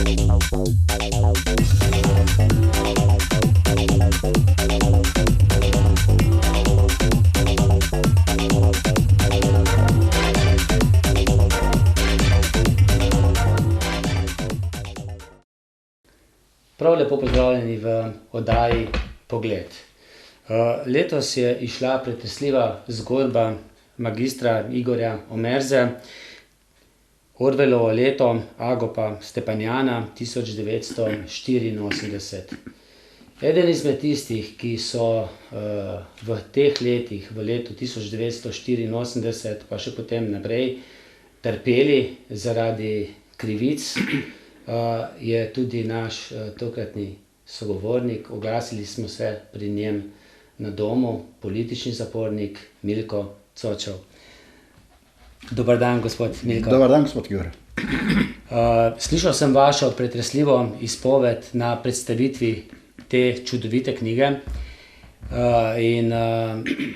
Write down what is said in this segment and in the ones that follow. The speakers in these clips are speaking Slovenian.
Prav lepo pozdravljeni v oddaji Pogled. Letos je izšla pretresljiva zgodba magistra Igorja Omerze, Orwellovo leto Agopa Stepanjana 1984. Eden izmed tistih, ki so v teh letih, v letu 1984 pa še potem naprej, trpeli zaradi krivic, je tudi naš tokratni sogovornik. Oglasili smo se pri njem na domu, politični zapornik Milko Cočev. Dober dan, gospod Milko. Dober dan, gospod Igor. Slišal sem vašo pretresljivo izpoved na predstavitvi te čudovite knjige, in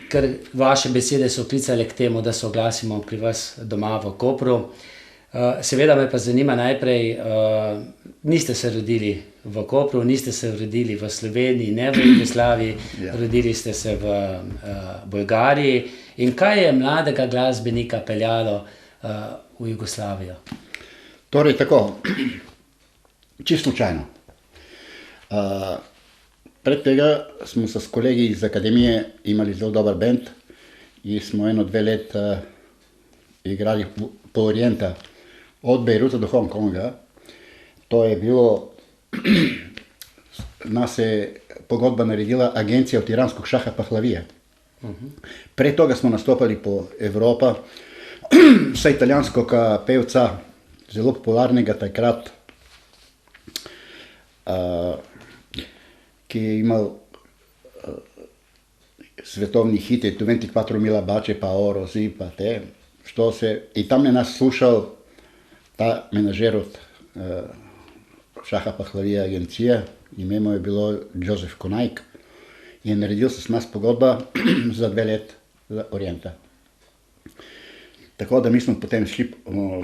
ker vaše besede so klicale k temu, da se oglasimo pri vas doma v Kopru. Seveda me pa zanima najprej, niste se rodili v Kopru, niste se rodili v Sloveniji, ne v Jugoslaviji, rodili ste se v Bolgariji. In kaj je mladega glasbenika peljalo v Jugoslavijo? Torej tako, čisto slučajno. Pred tega smo se s kolegi iz akademije imeli zelo dober band in smo 1-2 let igrali po Orienta, od Bejruta do Hong Konga. To je bilo, nas je pogodba naredila agencija od iranskog šaha Pahlavije. Pred toga smo nastopali po Evropa, vsa italijanskoga pevca, zelo popularnega takrat, ki je imel svetovni hit, 24 mila bače, pa oro, zi, pa te, što se, i tam je nas slušal ta menažer od šaha Pahlavije agencije, ime mu je bilo Joseph Konajk, je naredil se s nas pogodba za 2 let za Orienta. Tako da mi smo potem šli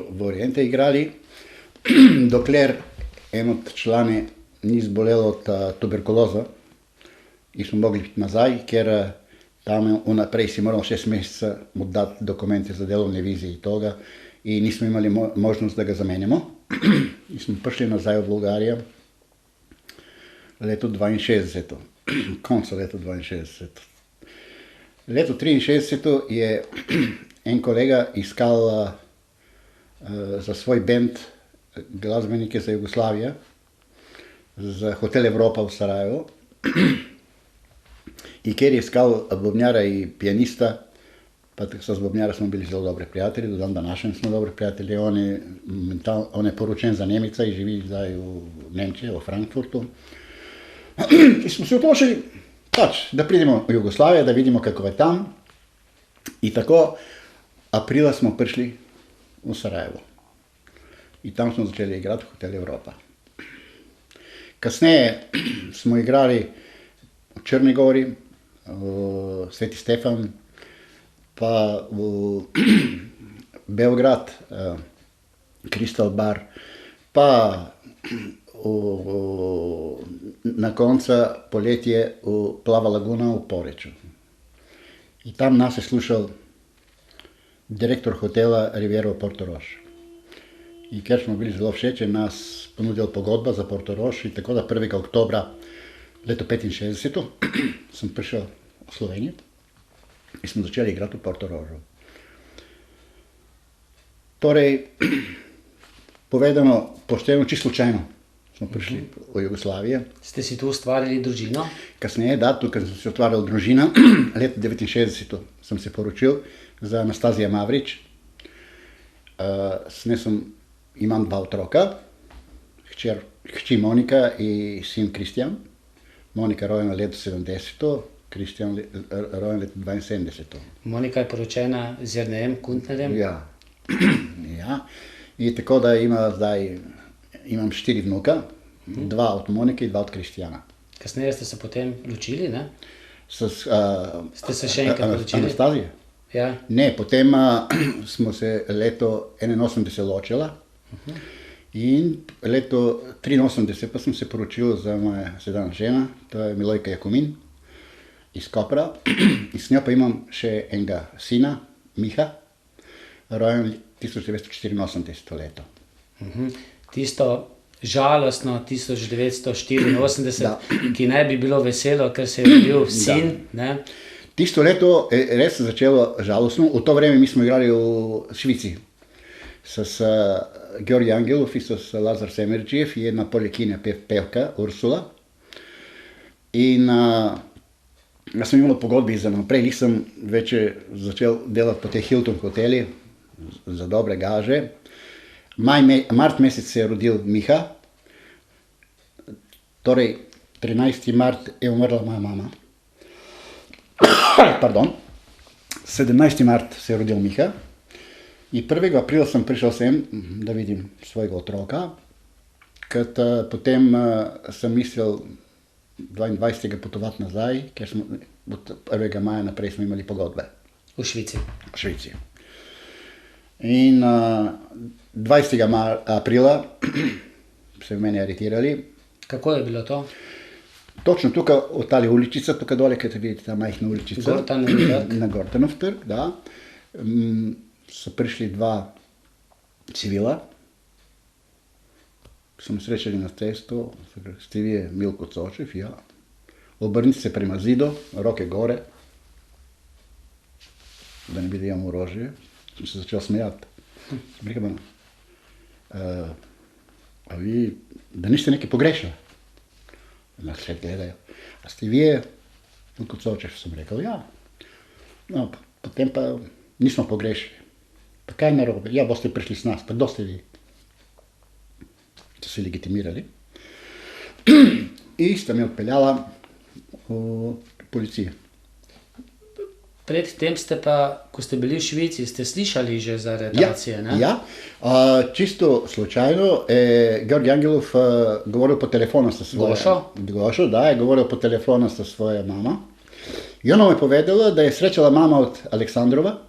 v Oriente igrali, dokler en od člani ni zbolel od tuberkuloza in smo mogli biti nazaj, ker tam vnaprej si moral 6 mesecev mu dati dokumente za delovne vizije in toga in nismo imeli možnost, da ga zamenjamo. In smo prišli nazaj v Bolgarijo leto 62, konca leta 62. Leto 63 je en kolega iskal za svoj band glasbenike za Jugoslavijo, za Hotel Evropa v Sarajevu. In ker je iskal bobnjara in pijanista, pa so z bobnjara smo bili zelo dobri prijatelji, do dan današnjem smo dobri prijatelji. On je poročen za Nemca in živi zdaj v Nemčiji, v Frankfurtu. In smo se odločili, da pridemo v Jugoslavijo, da vidimo, kako je tam. In tako aprila smo prišli v Sarajevo. In tam smo začeli igrati v Hotel Evropa. Kasneje smo igrali v Črni gori, v Sveti Stefan, pa v Beograd, Crystal Bar, pa na koncu poletje v Plava laguna v Poreču. In tam nas je slušal direktor hotela Riviera v Portorož. In ker smo bili zelo všeč, je nas ponudil pogodba za Portorož, in tako da 1. oktobra leto 65 sem prišel v Slovenijo in smo začeli igrati v Portorožu. Torej, povedano pošteno, čisto slučajno smo prišli v Jugoslavijo. Ste si tu ustvarili družino? Kasneje, da, tukaj sem si ustvaril družino. Leta 69 sem se poročil za Anastazija Mavrič. S njo imam 2 otroka, hči Monika in sin Kristjan. Monika rojena leta 70, Kristjan rojen leta 72. Monika je poročena z Jernejem Kuntnerjem? Ja. In tako da imam 4 vnuka, 2 od Monike in 2 od Kristjana. Kasneje ste se potem ločili, ne? Ste se še enkrat ločili? Anastazija? Ja. Ne, potem smo se leto 81 ločila In leto 83 pa sem se poročil za moja sedanja žena, to je Milojka Jakomin iz Kopra. In s njo pa imam še enega sina, Miha, rojen 1984 leto. Tisto žalostno 1984, ki ne bi bilo veselo, ker se je rodil sin. Ne? Tisto leto je res začelo žalostno. V to vreme mi smo igrali v Švici s Georgi Angelov in s Lazar Semerčijev, je jedna Poljkinja pevka Ursula. In jaz sem imel pogodbi za naprej, nisem več začel delati po teh Hilton hoteli za dobre gaže. Mart mesec se je rodil Miha, torej 13. mart je umrla moja mama. Pardon. 17. mart se je rodil Miha. In 1. aprila sem prišel sem, da vidim svojega otroka, ker potem sem mislil 22. potovati nazaj, ker smo od 1. maja naprej smo imeli pogodbe. V Švici. V Švici. In 20. aprila se v meni aretirali. Kako je bilo to? Točno tukaj, v tali uličica, tukaj dole, kaj vidite, ta majhna uličica. Gortanov trg. Na Gortanov trg, da. So prišli dva civila, so me srečali na cestu, ste vi Milko Cočev, ja. Obrnite se prema zidu, roke gore, da ne bi da imam orožje. Sem se začel smijati. Sem rekel, a vi, da niste nekaj pogrešali? Na sled gledajo. A ste vi Milko Cočev? Sem rekel, ja. No, potem pa nismo pogrešali. Pa kaj narobe? Ja, boste prišli s nas, pa kdo ste vi? So se legitimirali. In sta me odpeljala v policijo. Predtem ste pa, ko ste bili v Švici, ste slišali že za aretacije, ne? Ja, čisto slučajno je Georgi Angelov govoril po telefonu sa svoje... Gošo, da, je govoril po telefonu sa svoje mama. I ona mu je povedala da je srećala mama od Aleksandrova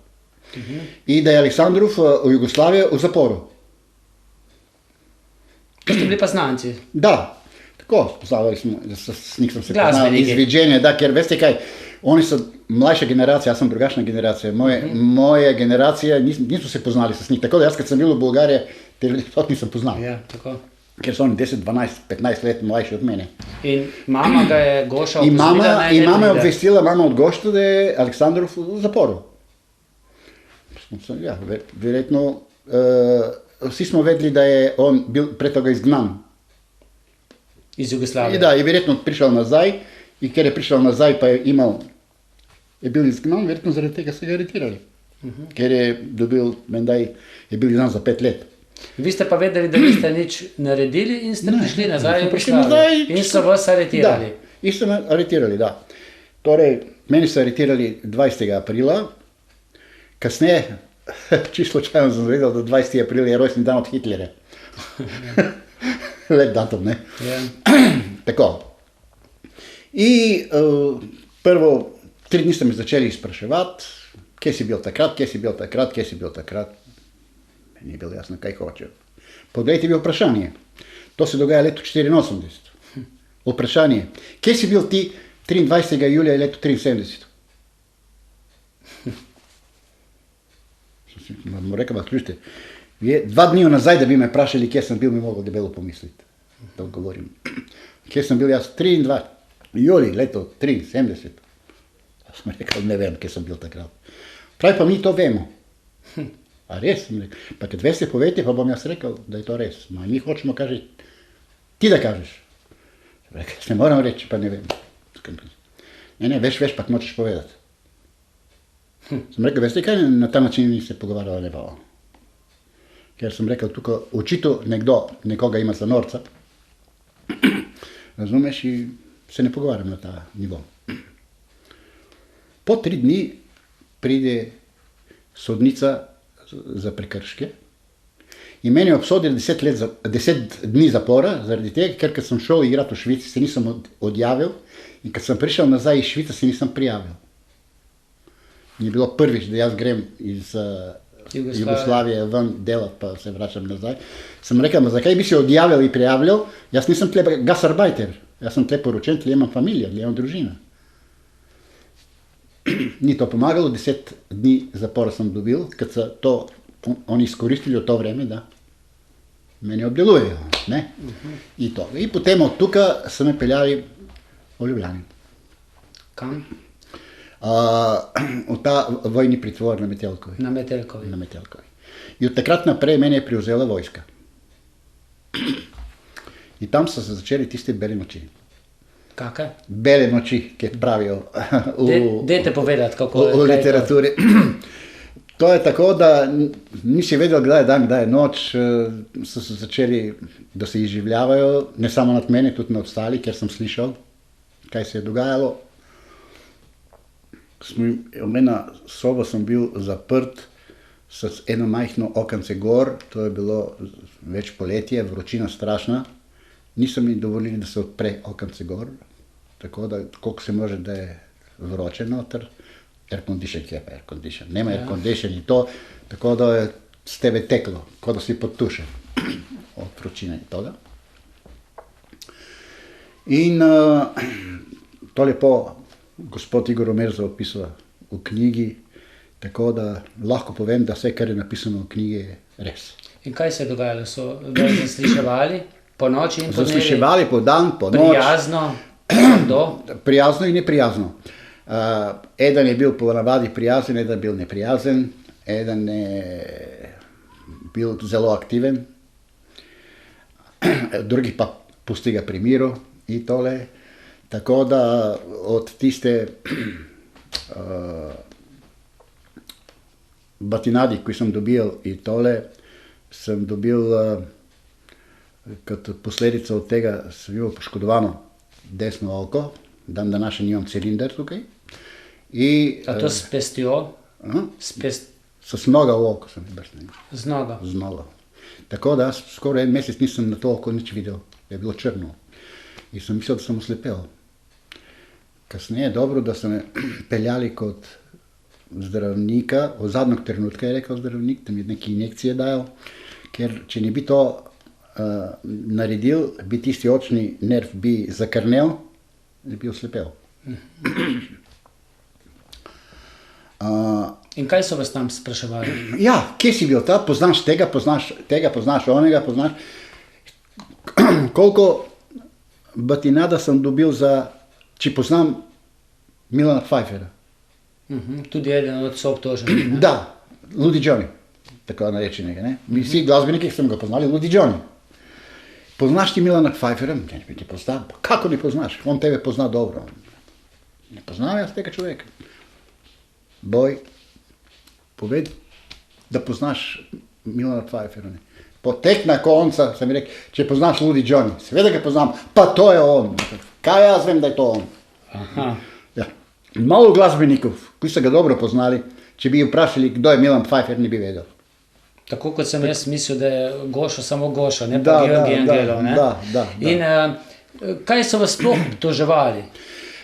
i da je Aleksandrov u Jugoslaviji u zaporu. To ste bili pa znanci? Da, tako, poznavali smo, s njih sam se poznao iz viđenja, da, jer veste kaj, oni su mlajša generacija, ja sam drugačna generacija, moje generacije nisu se poznali sa s njih, tako da ja kad sam bil u Bulgariji, te ljudi tot nisam poznao. Ja, tako. Ker so oni 10, 12, 15 let mlajši od mene. In mama ga je Goša obvestila? I mama je obvestila, mama od Gošta da je Aleksandrov u zaporu. Ja, vjerojatno, vsi smo vedeli da je on bil pre toga izgnan. Iz Jugoslavije? Da, je vjerojatno prišel nazaj i ker je prišel nazaj pa je bil izgnan, vjerojatno zaradi tega se ga aretirali. Ker je dobil, mendaj, je bil izgnan za 5 let. Vi ste pa vedeli, da niste nič naredili in ste prišli nazaj v Jugoslavijo in so vas aretirali? Da, in so me aretirali, da. Torej, meni so aretirali 20. aprila, kasneje, čisto slučajno sem vedel, da 20. april je rojstni dan od Hitlera. Lep datum, ne? Ja. Tako. I prvo, 3 dni ste me začeli spraševati, kje si bil takrat, kje si bil takrat, kje si bil takrat. Meni je bilo jasno, kaj hoče. Poglejte vi vprašanje. To se dogaja leto 84. Vprašanje. Kje si bil ti 23. julija leto 73? Mu rekel, slušajte, 2 dni nazaj, da bi me vprašali, kje sem bil, mi mogel debelo pomisliti. Da odgovorim. Kje sem bil jaz 23. julija leto 73? Sem rekel, ne vem, kje sem bil takrat. Pravi pa mi to vemo. A res? Sem rekel, pa kad veste povejte, pa bom jaz rekel, da je to res. Ma mi hočemo kaži, ti da kažeš. Sem rekel, ne moram reči, pa ne vem. Ne, veš, pa močeš povedati. Sem rekel, veste kaj, na ta način ni se pogovarjala ne pa. Ker sem rekel, tukaj očito nekoga ima za norca. Razumeš, in se ne pogovarjam na ta nivo. Po 3 dni pride sodnica za prekrške in meni je obsodila 10 dni zapora, zaradi tega, ker kad sem šel igrati v Švici, se nisem odjavil in kad sem prišel nazaj iz Švice, se nisem prijavil. In je bilo prvič, da jaz grem iz Jugoslavije ven delati, pa se vračam nazaj. Sem rekel, zakaj bi se odjavljal in prijavljal? Jaz nisem tle gasarbajter, jaz sem tle poročen, tle imam familijo, tle imam družino. Ni to pomagalo, 10 dni zapora sem dobil, ker so to oni izkoristili v to vreme, da mene obdelujejo. Ne? In potem od tukaj so me peljali v Ljubljani. Kam? V ta vojni pritvor na Metelkovi. Na Metelkovi. Na Metelkovi. In od takrat naprej mene je prevzela vojska. In tam so se začeli tiste bele noči. Kakaj? Bele noči, ki pravijo Dajte povedati, kako v literaturi. To je tako, da nisi vedel, kdaj je dan, kdaj je noč, so se začeli, da se izživljavajo, ne samo nad mene, tudi nad ostali, ker sem slišal, kaj se je dogajalo. Ena soba sem bil zaprt s eno majhno okence gor, to je bilo več poletje, vročina strašna. Niso mi dovolili, da se odpre okence gor, tako da koliko se može, da je vroče noter. Air condition, kje pa air condition? Nema air condition in to, tako da je z tebe teklo, kot da si podtušen od vročine in toga. In to lepo gospod Igor Omerza opisuje v knjigi, tako da lahko povem, da vse, kar je napisano v knjigi, je res. In kaj se je dogajalo? So vas zasliševali po noči in po dnevi? Zasliševali po dan, po noč. Prijazno? Prijazno in neprijazno. Eden je bil po navadi prijazen, eden je bil neprijazen, eden je bil zelo aktiven, drugi pa pusti ga pri miru in tole. Tako da od tiste batinadi, ki sem dobil in tole, sem dobil kot posledico od tega, sem bil poškodovano desno oko, dan današnji imam cilinder tukaj. A to s pestjo? S noga v oko sem brsnil. Z noga? Z noga. Tako da skoraj en mesec nisem na to oko nič videl, je bilo črno. In sem mislil, da sem oslepel. Kasneje je dobro, da so me peljali kot zdravnika, v zadnjeg trenutka je rekel zdravnik, da mi neke injekcije dajo, ker če ne bi to naredil, bi tisti očni nerv bi zakrnel, ne bi oslepel. In kaj so vas tam spraševali? Ja, kje si bil ta, poznaš tega, poznaš onega, poznaš. Koliko batinada sem dobil če poznam Milana Pfeiffera. Tudi eden od soobtoženih. Da, Ludi Johnny, tako narečenega. Mi vsi glasbeniki, ki smo ga poznali, Ludi Johnny. Poznaš ti Milana Pfeiffera? Ne bi ti poznal. Kako ne poznaš? On tebe pozna dobro. Ne poznam jaz tega človeka. Boj, povedi, da poznaš Milana Pfeiffera. Potek na konca, sem rekel, če poznaš Ludi Johnny, seveda ga poznam, pa to je on. Kaj jaz vem, da je to on? Ja. Malo glasbenikov, ki so ga dobro poznali, če bi vprašali, kdo je Milan Pfeiffer, ne bi vedel. Tako kot sem jaz mislil, da je Gošo samo Gošo, ne pa Georgi Angelov. Da. In kaj so vas sploh obtoževali?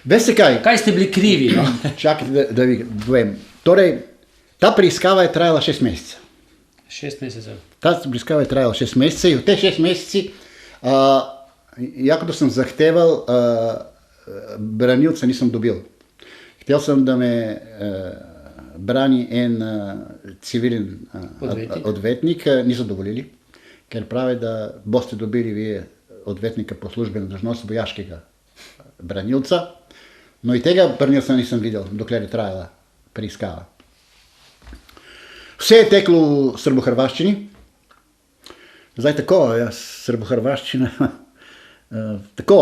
Veste kaj? Kaj ste bili krivi? No? Čakajte, da vi povem. Torej, ta preiskava je trajala 6 mesecev. 6 mesecev. Ta preiskava je trajala 6 mesecev. V teh 6 mesecih, jako da sem zahteval, branilca nisem dobil. Htel sem, da me brani en civilen odvetnik, niso dovolili, ker pravi, da boste dobili vi odvetnika po službeni dolžnosti vojaškega branilca. No in tega branilca nisem videl, dokler je trajala preiskava. Vse je teklo v srbohrvaščini. Zdaj tako, jaz srbohrvaščina tako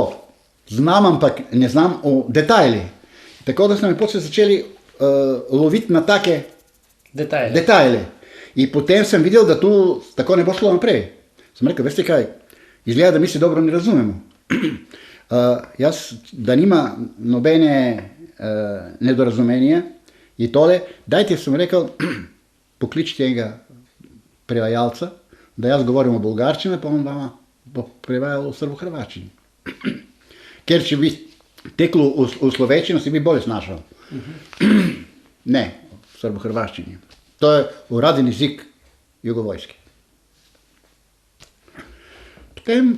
znam, ampak ne znam v detajli. Tako da smo mi potem začeli loviti na take detajle. In potem sem videl, da tu tako ne bo šlo naprej. Sem rekel, veste kaj, izgleda, da mi se dobro ne razumemo. Jaz, da nima nobene nedorazumenja in tole, dajte, sem rekel, pokličite enega prevajalca, da jaz govorim o bolgarščini, pa on vama bo prevajal v srbohrvaščini. Ker če bi teklo v slovečino, si bi bolje snašal. Ne, v srbohrvaščini. To je uradni jezik jugovojske. Potem,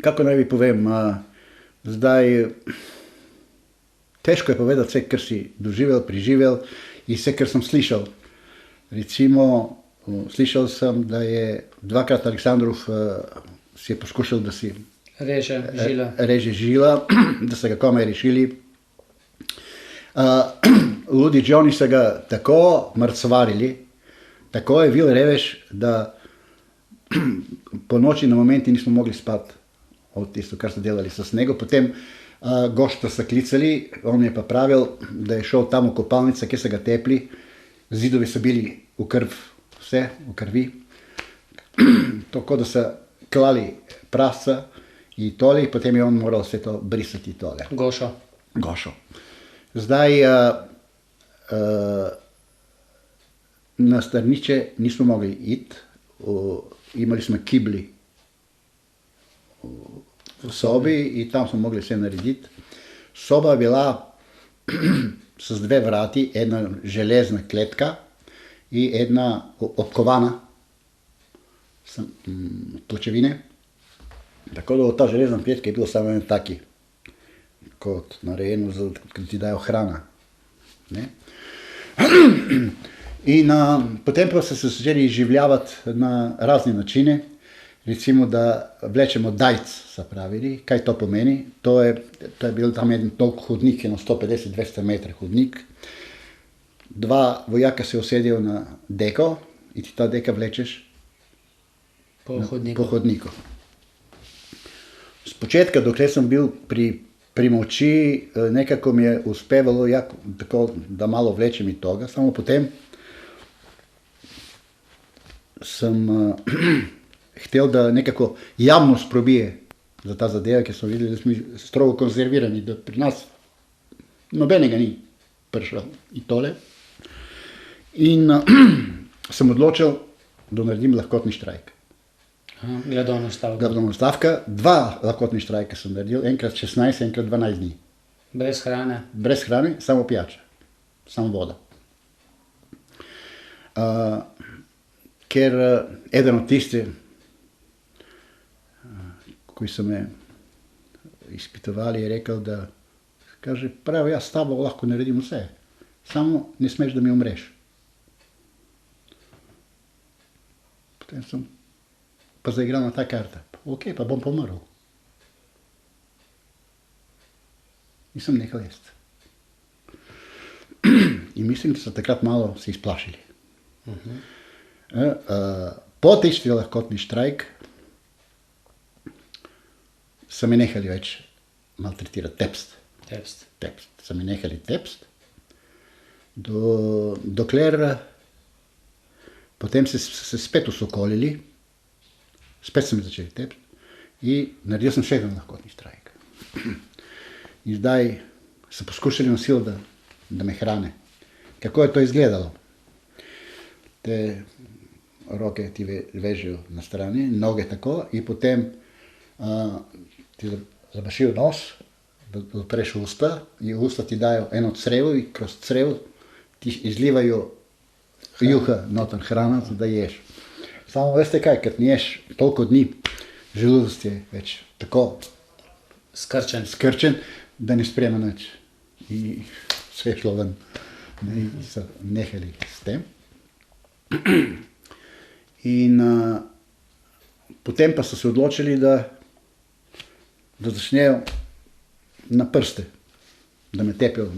kako naj bi povem, zdaj težko je povedati vse, kar si doživel, preživel in vse, kar sem slišal. Recimo, slišal sem, da je dvakrat Aleksandrov si je poskušal, da si reže žila, da so ga komaj rešili. Ludi Johnny so ga tako mrcvarili, tako je bil revež, da po noči na momenti nismo mogli spati od tisto, kar so delali so snegu. Potem gošta so klicali, on je pa pravil, da je šel tam v kopalnice, kjer so ga tepli, zidovi so bili v krv, vse v krvi, tako da so klali prasca in tole, potem je on moral vse to brisati tole. Gošo. Zdaj na strniče nismo mogli iti, imeli smo kibli v sobi in tam smo mogli vse narediti. Soba je bila s dve vrati, ena železna kletka in ena obkovana pločevine. Tako da v ta železna kletka je bilo samo en taki, kot narejeno, ki ti dajo hrana. Ne? In potem pa so se začeli izživljavati na razne načine, recimo, da vlečemo dajc, so pravili. Kaj to pomeni? To je bil tam en dolg hodnik, 150-200 metrov hodnik. Dva vojaka se usedijo na deko in ti ta deka vlečeš po hodniku. Spočetka, dokler sem bil pri moči, nekako mi je uspevalo, tako da malo vlečem in toga, samo potem sem htel, da nekako javnost probije za ta zadeva, ker smo videli, da smo strogo konzervirani, da pri nas nobenega ni prišel in tole. In sem odločil, da naredim lahkotni štrajk. Gladovna stavka. 2 lahkotni štrajke sem naredil, enkrat 16, enkrat 12 dni. Brez hrane? Brez hrane, samo pijača, samo voda. Ker eden od tistih, ki so me izpitovali, je rekel, da kaže, prav, jaz s tabo lahko naredim vse, samo ne smeš, da mi umreš. Potem sem pa zaigral na ta karta. Ok, pa bom pomrl. Nisem nehal jesti. In mislim, da so takrat malo se izplašili. Po tisti lahkotni štrajk so me nehali več maltretirati, tepst. So me nehali tepst, dokler potem se spet usokolili, spet so me začeli tepst in naredil sem še en lahkotni štrajk. In zdaj so poskušali na silo, da me hrane. Kako je to izgledalo? Te roke ti vežejo na strani, noge tako in potem ti zabašijo nos, da odpreš usta in usta ti dajo eno crevo in kroz crevo ti izlivajo juha noter hrana, da ješ. Samo veste kaj, ker ne ješ toliko dni, želodec je več tako skrčen, da ne sprejema nič. In vse je šlo ven. In so nehali s tem. In potem pa so se odločili, da začnejo na prste, da me tepijo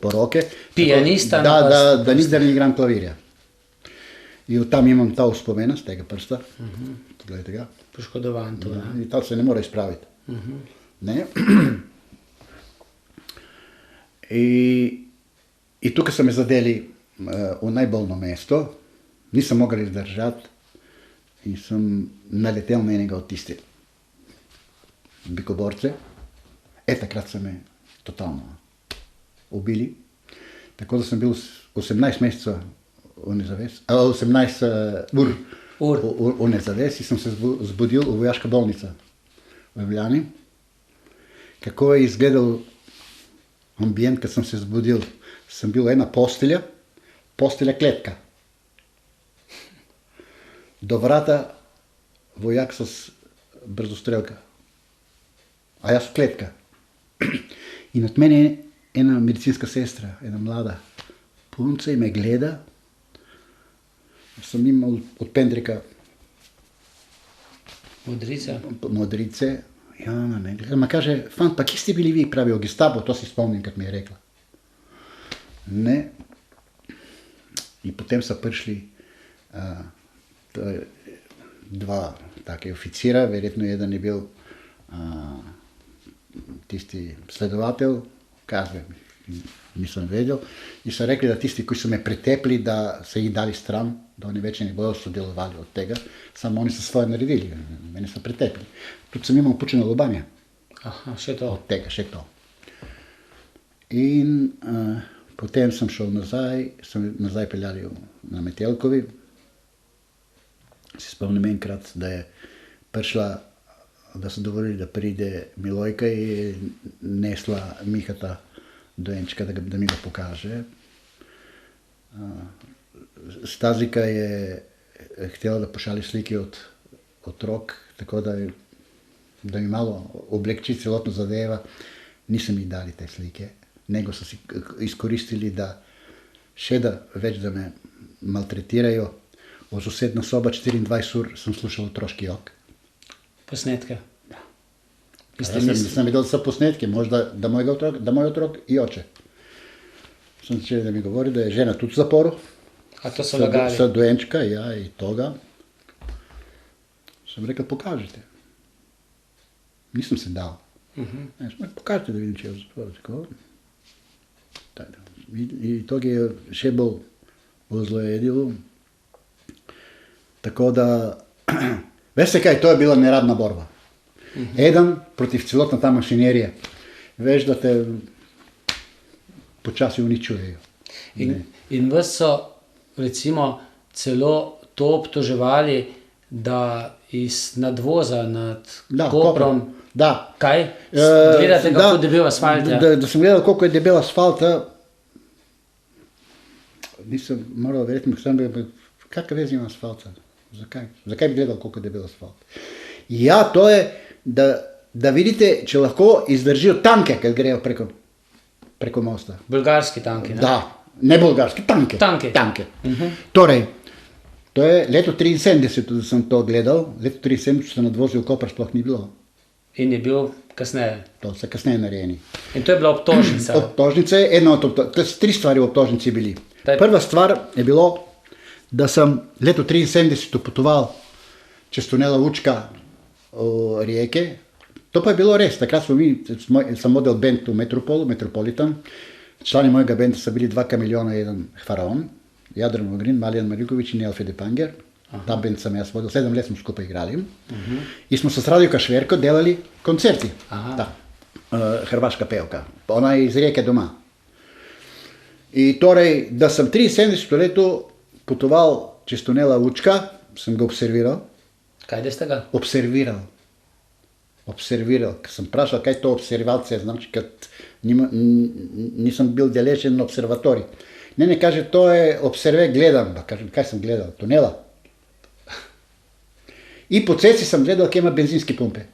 po roke. Pijanista na prste. Da nikdar ne igram klavirja. In tam imam ta vzpomena z tega prsta. Gledajte ga. Poškodovan to. In ta se ne more izpraviti. Ne? In tukaj so me zadeli v najbolno mesto, nisem mogel izdržati in sem naletel na enega od tistih bikoborce. Takrat so me totalno ubili. Tako da sem bil 18 mesecev v nezavesti, 18 ur v nezavesti, sem se zbudil v vojaška bolnica v Ljubljani. Kako je izgledal ambient, ko sem se zbudil? Sem bil ena postelja, postelja kletka. Do vrata vojak s brzostrelka. A jaz kletka. In od mene ena medicinska sestra, ena mlada punca in me gleda. Sem imel od pendrika modrice. Ja, me gleda. Ma kaže, fant, pa kje ste bili vi? Pravi, o Gestapu, to si spomnim, kad mi je rekla. Ne. In potem so prišli dva take oficira, verjetno jedan je bil tisti sledovatel, kaj nisem vedel, in so rekli, da tisti, ki so me pretepli, da se jih dali stran, da oni več ne bodo sodelovali od tega, samo oni so svoje naredili, mene so pretepli. Tudi sem imel počeno lobanje. Aha, še to. Od tega, še to. In potem sem šel nazaj peljali na Metelkovi. Si spomnim enkrat, da je prišla, da so dovolili, da pride Milojka in je nesla Mihata dojenčka, da mi ga pokaže. Stazika je htjela da pošalje slike od otrok, tako da mi malo oblekči celotno zadeva. Nisem jih dali te slike, nego so si izkoristili, da še da več da me maltretirajo. V sosedna soba 24 ur sem slušal otroški jok. Posnetke. Ja. Nisem videl so posnetke, možda da moj otrok i oče. Sem začel da mi govori, da je žena tudi v zaporu. A to so lagali? Sa dojenčka, ja, i toga. Sem rekel, pokažite. Nisem se dal. Pokažite da vidim, če je v zaporu. I tog je še bolj zlojedilo. Tako da, veste kaj, to je bila neradna borba. Jedan protiv celotna ta mašinerija. Veš, da te počasi uničujejo. In vas so, recimo, celo to obtoževali, da iz nadvoza nad Koprom... Da. Kaj? Gledate, kako je debel asfalt? Da sem gledal, koliko je debel asfalt. Nisem moral verjetno, kakve veze ima asfalta? Zakaj bi gledal, koliko je debel asfalt? Ja, to je, da vidite, če lahko izdržijo tanke, kad grejo preko mosta. Bolgarski tanki, ne? Da, ne bolgarski, tanke. Torej, to je leto 73, da sem to gledal. Leto 73 se nadvozil Koper sploh ni bilo. In je bil kasneje? To so kasneje narejeni. In to je bila obtožnica? Obtožnica je ena od tri stvari v obtožnici bili. Prva stvar je bilo, da sem leto 73 potoval čez tunela Učka v Rijeke. To pa je bilo res. Takrat smo sem model band v Metropolitan. Člani mojega benda so bili 2 Kamiljona, jedan Faraon, Jadran Vogrin, Marijan Marinković in Elfede Panger. Ta band sem jaz vodil, 7 let smo skupaj igrali. In smo se s Radio Kašverko delali koncerti. Hrvaška pevka. Ona je iz Rijeke doma. In torej, da sem 73 letu potoval čez tunela Učka, sem ga observiral. Kaj da ste ga? Observiral. Ker sem vprašal, kaj to observacija znači, kad nisem bil deležen na observatorij. Ne, kaže, to je observe, gledam. Pa kažem, kaj sem gledal? Tunela. In po cesti sem gledal, kje ima benzinske pumpe.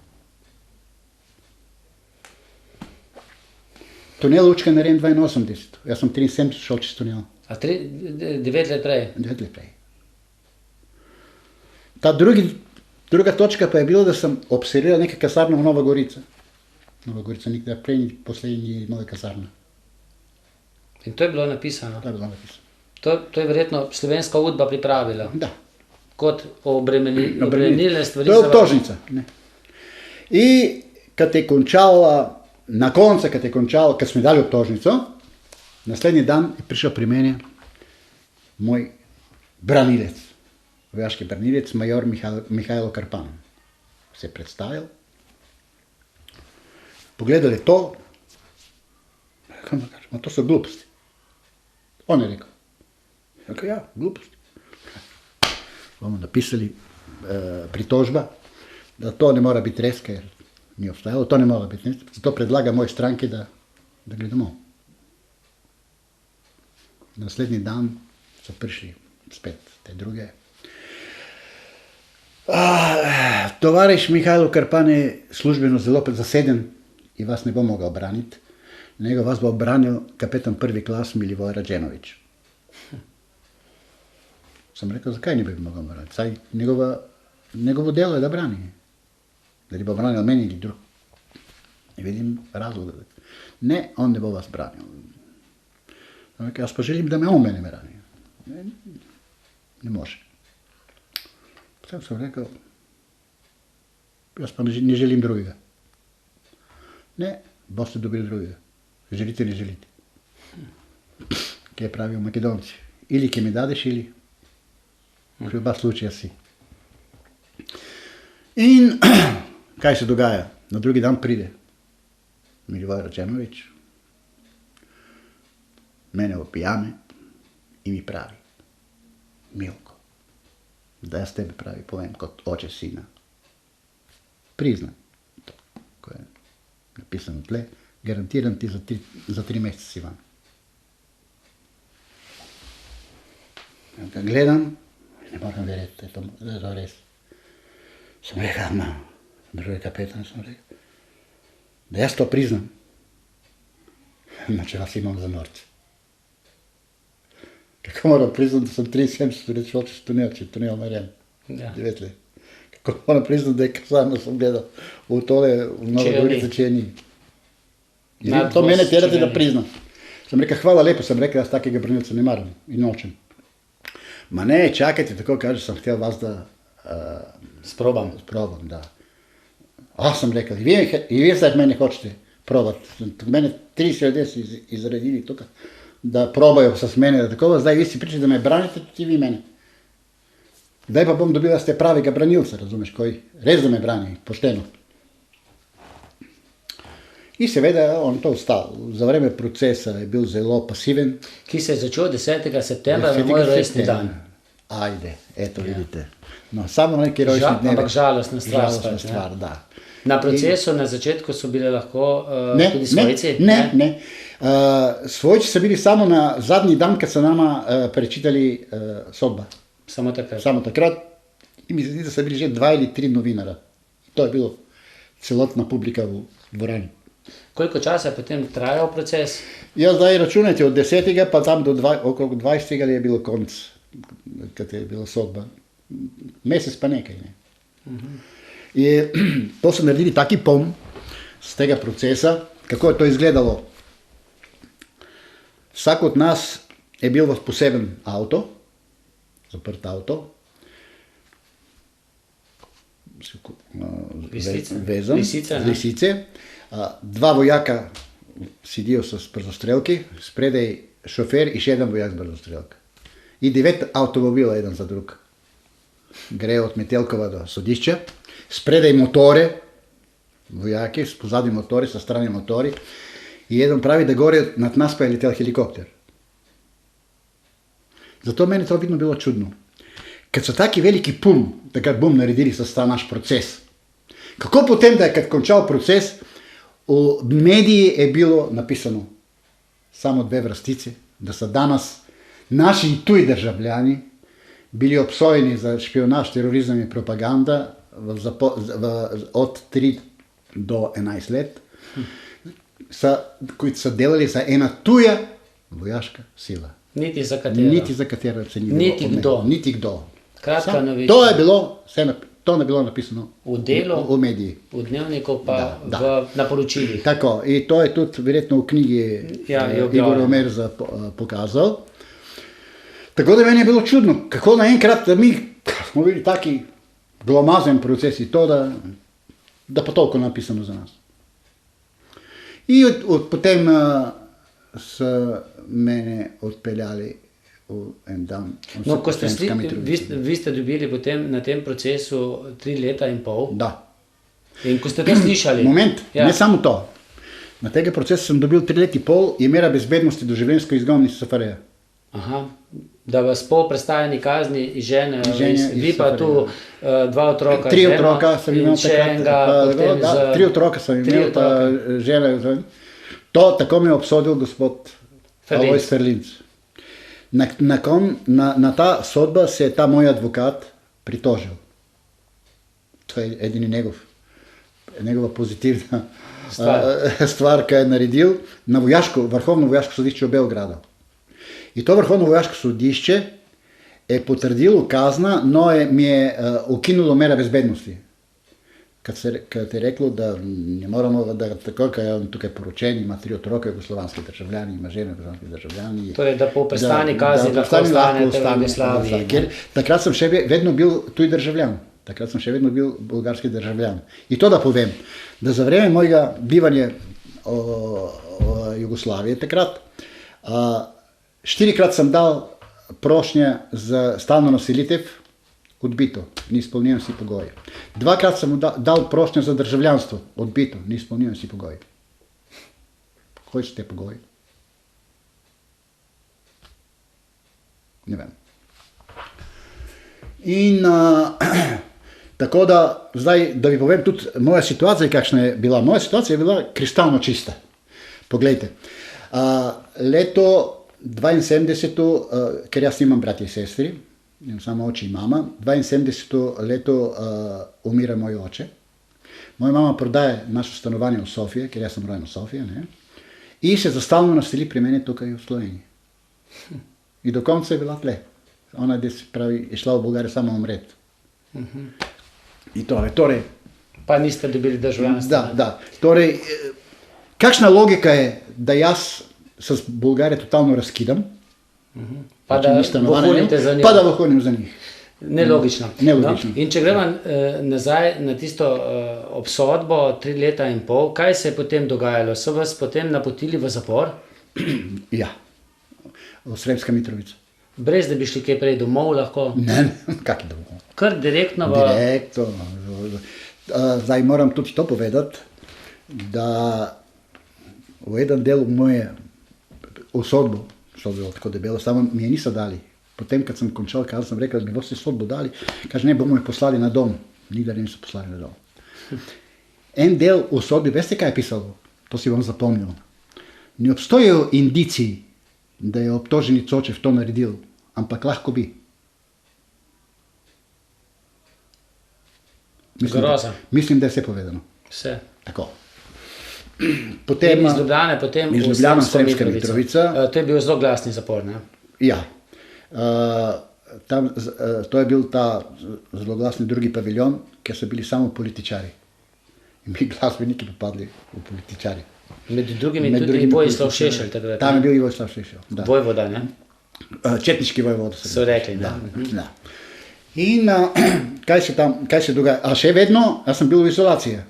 Tunel Učka je narejen 82. Jaz sem 73 šel čez tunel. A 9 let prej? 9 let prej. Ta druga točka pa je bilo, da sem observiral nekaj kasarne v Nova Gorica. Nova Gorica nikdaj prej ni poslednji nove kasarne. In to je bilo napisano? To je bilo napisano. To je verjetno slovenska udba pripravila? Da. Kot obremenilne stvari? To je obtožnica. In kad je končala, na koncu, kad smo dali obtožnico, naslednji dan je prišel pri meni moj branilec, vojaški branilec, major Mihajlo Karpan. Se je predstavil, pogledal je to, to so gluposti. On je rekel, ja, gluposti. Bomo napisali pritožba, da to ne mora biti res, ker ni obstajalo, to ne mora biti. Zato predlaga moji stranki, da gre domov. Naslednji dan so prišli spet te druge. Tovariš Mihajlo Krpan je službeno zelo zaseden in vas ne bo mogel braniti. Nego vas bo branil kapetan prvi klas Milivoj Rađenović. Sam rekel, zakaj ne bi mogel braniti? Saj njegovo delo je da brani. Da li bo branil meni ili drug. Ne vidim razloga. Ne, on ne bo vas branil. Sam rekel, jaz pa želim, da me on mene brani. Ne može. Potem sem rekel, jaz pa ne želim drugega. Ne, boste dobili drugega. Želite, ne želite. Kaj pravijo Makedonci. Ili ki mi dadeš, ili v oba slučaja si. In kaj se dogaja? Na drugi dan pride Milivoj Rađenović, mene opijame in mi pravi, Milko, da jaz tebi pravi povem kot oče sina. Priznam, to, ko je napisano tle, garantiram ti za 3 mesece si van. Ja ga gledam, ne moram verjeti, da je to res. Sem rekel, drugi kapetan, sem rekel, da jaz to priznam, če vas imam za norce. Kako moram priznati, da sem 73 reči oče stonil, če to ne omerjam. 9 let. Kako moram priznati, da je kazano sem gledal v tole, v Novo Gorico, če je ni. To mene terati, da priznam. Sem rekel, hvala lepo, sem rekel, jaz takega branilca ne maram in nočem. Ma ne, čakajte, tako kaže, sem hotel vas, da Sprobam, da. Sem rekel, i vi zdaj mene hočete probati. Mene 30 ljudi su izredili tukaj, da probajo sa s mene, da tako, zdaj vi si pričali, da me branite, tudi vi mene. Zdaj pa bom dobil ste pravega branilca, razumeš, koji res da me brani, pošteno. In seveda on to ustal. Za vreme procesa je bil zelo pasiven. Ki se je začel 10. septembra na moj rojstni dan. Ajde, eto vidite. No, samo neki rojstni dnevek. Ampak žalostna stvar. Žalostna stvar, da. Na procesu na začetku so bile lahko tudi svojci? Ne. Svojci so bili samo na zadnji dan, kad so nama prečitali sodba. Samo takrat? Samo takrat. In mi se zdi, da so bili že 2 ili 3 novinara. To je bilo celotna publika v dvorani. Koliko časa je potem trajal proces? Ja, zdaj računajte od 10. pa tam do okrog 20. je bilo konc, kad je bila sodba. Mesec pa nekaj, ne. To so naredili taki pom z tega procesa, kako je to izgledalo. Vsak od nas je bil v poseben avto, zaprt avto, vezan, lisice. 2 vojaka sedijo s brzostrelki, spredaj šofer in še 1 vojak z brzostrelka. In 9 avtomobila jedan za drug. Grejo od Metelkova do sodišča, spredaj motore, vojaki, pozadnji motori, sa strani motori. In jedan pravi, da gore nad nas pa je letel helikopter. Zato meni to vidno bilo čudno. Kad so taki veliki pum, takrat bom naredili sa sta naš proces. Kako potem, da je kad končal proces, v mediji je bilo napisano samo 2 vrstice, da so danas naši tuji državljani bili obsojeni za špionaž, terorizem in propaganda od 3 do 11 let, koji so delali za ena tuja vojaška sila. Niti za katero. Niti za katero se ni bilo. Niti kdo. Niti kdo. Kratka novica. To je bilo, to ne bilo napisano v delu, v mediji. v dnevniku pa na poročilih. Tako, in to je tudi verjetno v knjigi Igor Omerza pokazal. Tako da meni je bilo čudno, kako naenkrat, da mi smo bili taki glomazen procesi, to da pa toliko napisano za nas. In potem so mene odpeljali v en dan. No, ko ste vi ste dobili potem na tem procesu 3 leta in pol. Da. In ko ste to slišali. Moment, ne samo to. Na tega procesa sem dobil 3 leti in pol in mera bezbednosti doživljenjsko izgon iz SFRJ. Aha, da vas po prestajani kazni žene, vi pa tu 2 otroka, 3 otroka sem imel takrat. 3 otroka sem imel, pa žene. To tako mi je obsodil gospod Alojz Ferlinc. Na ta sodba se je ta moj advokat pritožil. To je edini njegova pozitivna stvar, ki je naredil na vrhovno vojaško sodišče v Beogradu. In to vrhovno vojaško sodišče je potrdilo kazna, no mi je ukinulo mera bezbednosti. Kad je reklo, da ne moramo, da tako, kad je on tukaj poročen, ima 3 otroke, jugoslovanski državljani, ima žene, jugoslovanski državljani. Torej, da po prestani kazni lahko ostanete v Jugoslaviji. Takrat sem še vedno bil tuj državljan. Takrat sem še vedno bil bolgarski državljan. In to da povem, da za vreme mojega bivanja v Jugoslaviji takrat, 4-krat sem dal prošnje za stalno naselitev, odbito, ni izpolnjen vsi pogoji. 2-krat sem dal prošnje za državljanstvo, odbito, ni izpolnjen vsi pogoji. Koji so te pogoji? Ne vem. In tako da, zdaj, da vi povem tudi moja situacija, kakšna je bila. Moja situacija je bila kristalno čista. Poglejte, leto 72, ker jaz imam bratje in sestri, imam samo oče in mama, 72 leto umira moj oče. Moja mama prodaje naše stanovanje v Sofiji, ker jaz sem rojen v Sofiji, ne? In se za stalno naseli pri meni tukaj v Sloveniji. In do konca je bila tle. Ona je šla v Bolgarijo samo umret. In torej, pa niste dobili državljanstva. Da. Torej, kakšna logika je, da jaz se z Bolgarije totalno razkidam, pa da vohunite za njih. Pa da vohunim za njih. Nelogično. Nelogično. No? In če gremo nazaj na tisto obsodbo 3 leta in pol, kaj se je potem dogajalo? So vas potem napotili v zapor? Ja, v Sremska Mitrovica. Brez da bi šli kaj prej domov lahko? Ne, kak je domov? Kar direktno v... Direktno. Zdaj moram tudi to povedati, da v eden del moje usodbo, što je bilo tako debelo, samo mi je niso dali. Potem, kad sem končal kazen, sem rekel, da mi boste sodbo dali, kaže, ne, bomo jih poslali na dom. Nikdar niso poslali na dom. En del v sodbi, veste kaj je pisalo? To si bom zapomnil. Ne obstojajo indiciji, da je obtoženi Cočev to naredil, ampak lahko bi. Mislim, da je vse povedano. Vse. Tako. Potem iz Ljubljane, potem iz Ljubljana, Sremska Mitrovica. To je bil zelo glasni zapor, ne? Ja. To je bil ta zelo glasni drugi paviljon, kjer so bili samo političari. In mi glasbeniki popadli v političari. Med drugimi tudi Vojislav Šešelj takrat. Tam je bil Vojislav Šešelj. Vojvoda, ne? Četniški vojvoda. So rekli, ne? Da. In kaj se dogaja? A še vedno, jaz sem bil v izolaciji.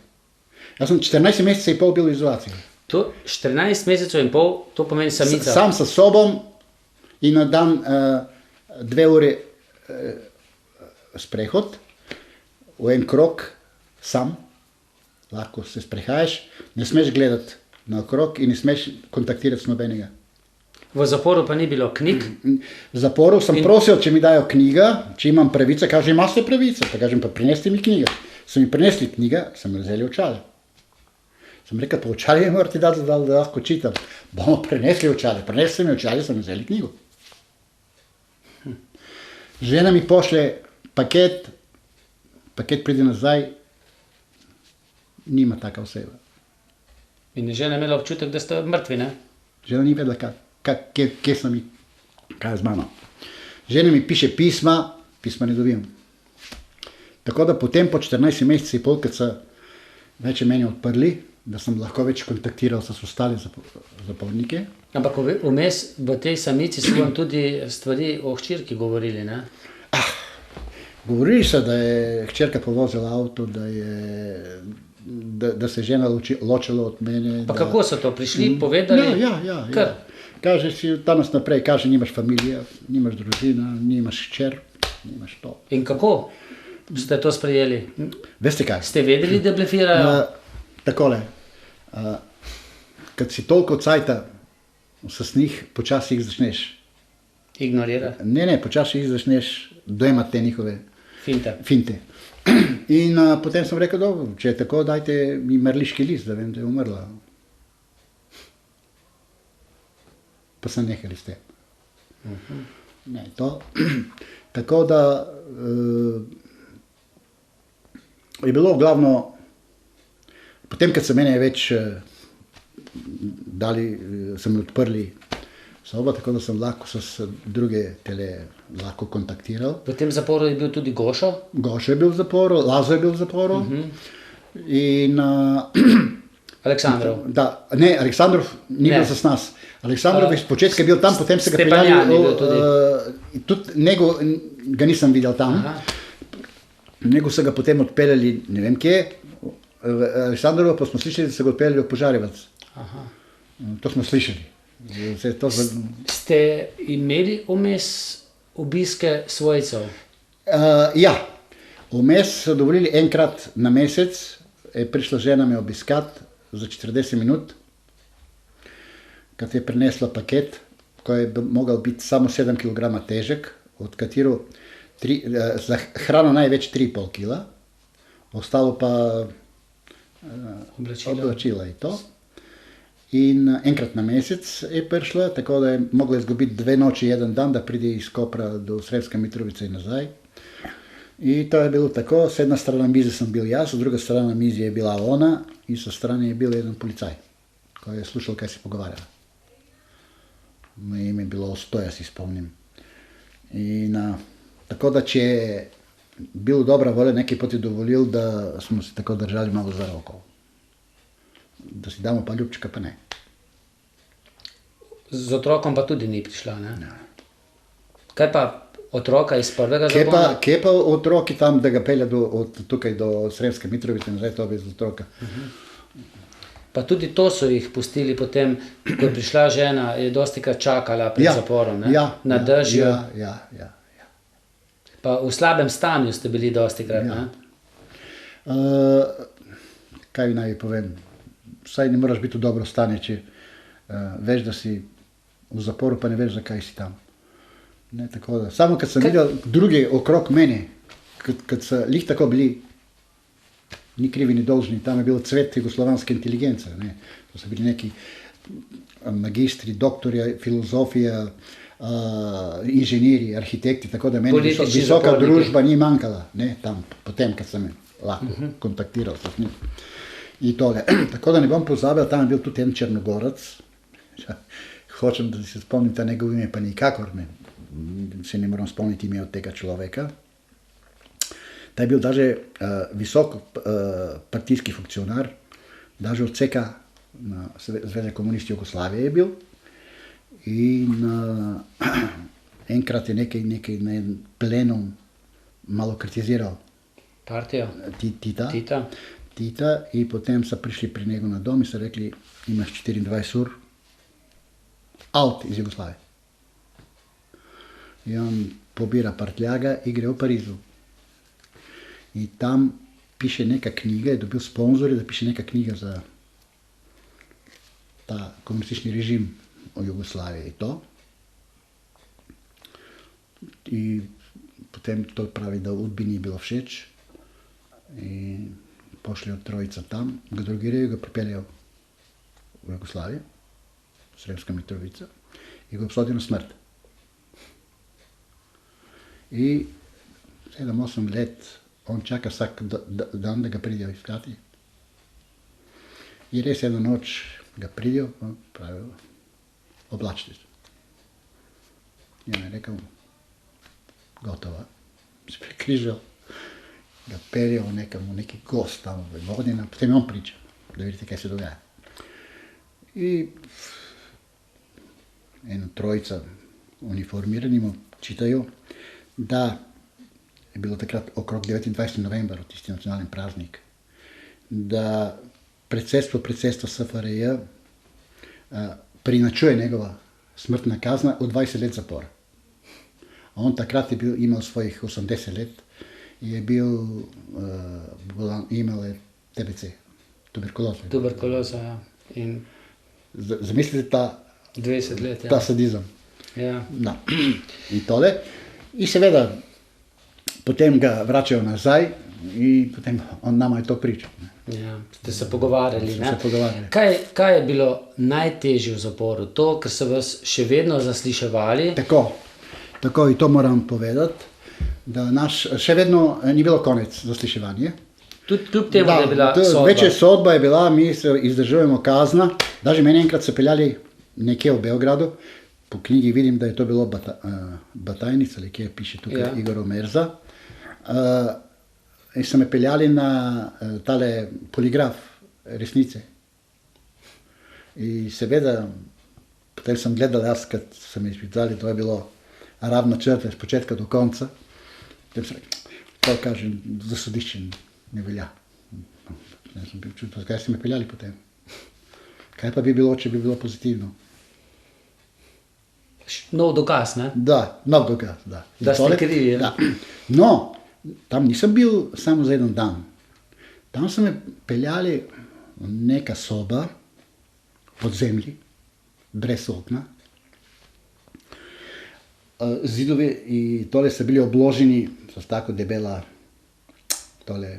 Jaz sem 14 mesecev in pol bil v izolaciji. To 14 mesecev in pol, to pomeni samica? Sam sa sobom in na dan 2 ure sprehod, v en krog, sam, lahko se sprehajaš, ne smeš gledati na okrog in ne smeš kontaktirati s nobenega. V zaporu pa ni bilo knjig? V zaporu sem prosil, če mi dajo knjiga, če imam pravice, kaže, imate pravice, pa kažem, pa prinesti mi knjiga. So mi prinesli knjiga, sem vzeli očale. Sem rekel, pa očale mi morate dati, da lahko čitam. Bomo prinesli očale, prinesli mi očale, sem vzeli knjigo. Žena mi pošle paket pride nazaj, nima taka oseba. In je žena imela občutek, da ste mrtvi, ne? Žena ni vedela, kje sem mi, kaj je z mano. Žena mi piše pisma ne dobim. Tako da potem po 14 meseci pol, kad so več meni odprli, da sem lahko več kontaktiral s ostali zaporniki. Ampak vmes v tej samici so vam tudi stvari o hčerki govorili, ne? Govorili so, da je hčerka povozila avto, da se žena ločila od mene. Pa kako so to prišli, povedali? Ja. Kaže si, danes naprej, kaže, nimaš familije, nimaš družina, nimaš hčer, nimaš to. In kako ste to sprejeli? Veste kaj? Ste vedeli, da blefirajo? Takole, kad si toliko cajta s njih, počasi jih začneš ignorirati? Ne, počasi jih začneš dojemati te njihove finte. In potem sem rekel, dobro, če je tako, dajte mi mrliški list, da vem, da je umrla. Pa sem nehali s tem. Ne, to. Tako da je bilo glavno, potem, kad se mene več dali, so mi odprli sobo, tako da sem lahko s druge tele lahko kontaktiral. V tem zaporu je bil tudi Gošo? Gošo je bil v zaporu, Lazo je bil v zaporu. In Aleksandrov? Da, ne, Aleksandrov ni bil za nas. Aleksandrov iz početka je bil tam, potem se ga Stepanjan je bil peljali, tudi njegov ga nisem videl tam. Njegov so ga potem odpeljali, ne vem kje, Aleksandrova pa smo slišali, da se ga odpeljali v Požarevac. To smo slišali. Ste imeli vmes obiske svojcev? Ja, vmes so dovolili enkrat na mesec, je prišla žena me obiskat za 40 minut, kad je prinesla paket, ko je mogel biti samo 7 kg težek, od katero za hrano največ 3,5 kg, ostalo pa oblačila in to. In enkrat na mesec je prišla, tako da je mogla izgubiti 2 noči, 1 dan, da pride iz Kopra do Sremske Mitrovice in nazaj. In to je bilo tako, s jedna strana mize sem bil jaz, s druga strana mize je bila ona in sa strane je bil jedan policaj, ko je slušal, kaj se pogovarjala. Moje ime je bilo Stoja, si spomnim. In tako da, če je bil dobra volja, neki poti dovolil, da smo se tako držali malo za roko. Da si damo pa ljubčka, pa ne. Z otrokom pa tudi ni prišla, ne? Ja. Kaj pa otroka iz prvega zapora? Kje pa otroki tam, da ga pelja tukaj do Sremske Mitrovice, nazaj to bez otroka. Pa tudi to so jih pustili potem, ko je prišla žena, je dostikrat čakala pred zaporom, ne? Na dežju. Ja. Pa v slabem stanju ste bili dostikrat, ne? Kaj naj povem? Vsaj ne moraš biti v dobro stanje, če veš, da si v zaporu, pa ne veš, zakaj si tam. Ne, tako da. Samo kad sem videl druge okrog mene, kad so lih tako bili, ni krivi, ni dolžni, tam je bilo cvet jugoslovanske inteligence. Ne. To so bili neki magistri, doktorja, filozofija, inženiri, arhitekti, tako da meni visoka družba ni manjkala, ne, tam, potem, kad sem lahko kontaktiral s njim. In tole. Tako da ne bom pozabil, tam je bil tudi en Črnogorac. Hočem, da se spomnim ta njegov ime, pa nikakor se ne moram spomniti ime od tega človeka. Ta je bil daže visok partijski funkcionar, daže od CK na Zveze komunisti Jugoslavije je bil. In enkrat je nekaj na en plenum malo kritiziral partijo Tita in potem so prišli pri njegu na dom in so rekli, imaš 24 ur out iz Jugoslavije. In on pobira prtljaga in gre v Parizu. In tam piše neka knjiga, je dobil sponzorje, da piše neka knjiga za ta komunistični režim v Jugoslaviji. In potem to pravi, da UDBI ni bilo všeč. In pošljajo trojica tam, ga drogirajo, ga pripeljajo v Jugoslavijo, Sremska Mitrovica, in ga obsodijo na smrt. In 7-8 let on čaka vsak dan, da ga pridejo iskati. In res eno noč ga pridejo, pravijo, oblačite se. In on je rekel, gotova, se prekrižal. Ga peljejo v neki gost tam v Vojvodina, potem je on priča, da vidite, kaj se dogaja. In ena trojica uniformiranima čitajo, da je bilo takrat okrog 29. november, tisti nacionalni praznik, da predsedstvo SFRJ prinačuje njegova smrtna kazna od 20 let zapora. On takrat je imel svojih 80 let, je imel TBC, tuberkulozo. Tuberkuloza, ja. In zamislite ta sadizem. Ja. No. In tole. In seveda, potem ga vračajo nazaj in potem on nama je to pričal. Ja, ste se pogovarjali. Smo se pogovarjali. Kaj je bilo najtežje v zaporu? To, ker so vas še vedno zasliševali? Tako in to moram povedati, da še vedno ni bilo konec zasliševanja. Tudi kljub temu, da je bila sodba. Večja sodba je bila, mi se izdržujemo kazna. Daže meni enkrat so peljali nekje v Beogradu, po knjigi vidim, da je to bilo Batajnica, ali kje piše tukaj Igor Merza. In so me peljali na tale poligraf resnice. In seveda, potem sem gledal jaz, kad so me izpitali, to je bilo ravno črte, z početka do konca. Potem sem rekel, to kažem, za sodišče ne velja. Ne sem bil čutil, zakaj ste me peljali potem. Kaj pa bi bilo, če bi bilo pozitivno? Nov dokaz, ne? Da, nov dokaz, da. Da ste krivi, da. No, tam nisem bil samo za 1 dan. Tam so me peljali v neka soba pod zemlji, brez okna. Zidovi in tole so bili obloženi s tako debela tole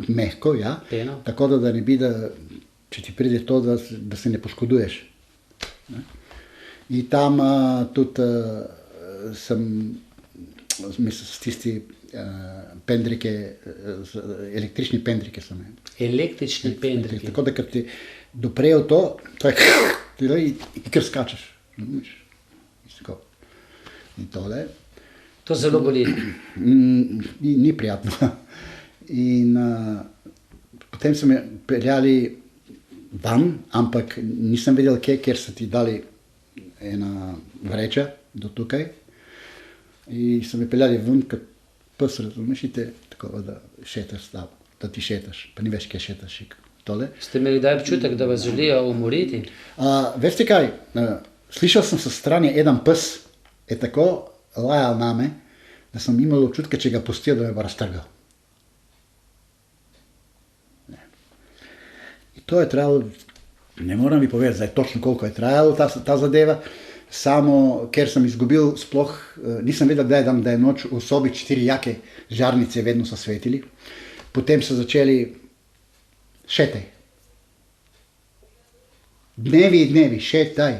mehko, ja. Peno. Tako da ne bi, da če ti pride to, da se ne poškoduješ. In tam tudi sem s tisti pendrike, električni pendrike so me. Električni pendriki. Tako da, ker ti doprejo to je in kar skačeš. In tole. To zelo boli. Ni prijatno. In potem so me peljali van, ampak nisem vedel, kjer so ti dali ena vreča do tukaj. In so me peljali ven, kot pes, razumeš, tako da šetaš stav, da ti šetaš, pa ni več, kje šetaš. Tole. Ste imeli kdaj občutek, da vas želijo umoriti? Veste kaj, slišal sem sa strani eden pes, je tako lajal name, da sem imel občutka, če ga pustijo, da me bo raztrgal. In to je trajalo, ne moram mi povedati, zdaj točno koliko je trajalo ta zadeva, samo ker sem izgubil sploh, nisem vedel, kdaj dam, da je noč v sobi 4 jake žarnice vedno so svetili. Potem so začeli šetaj. Dnevi, šetaj.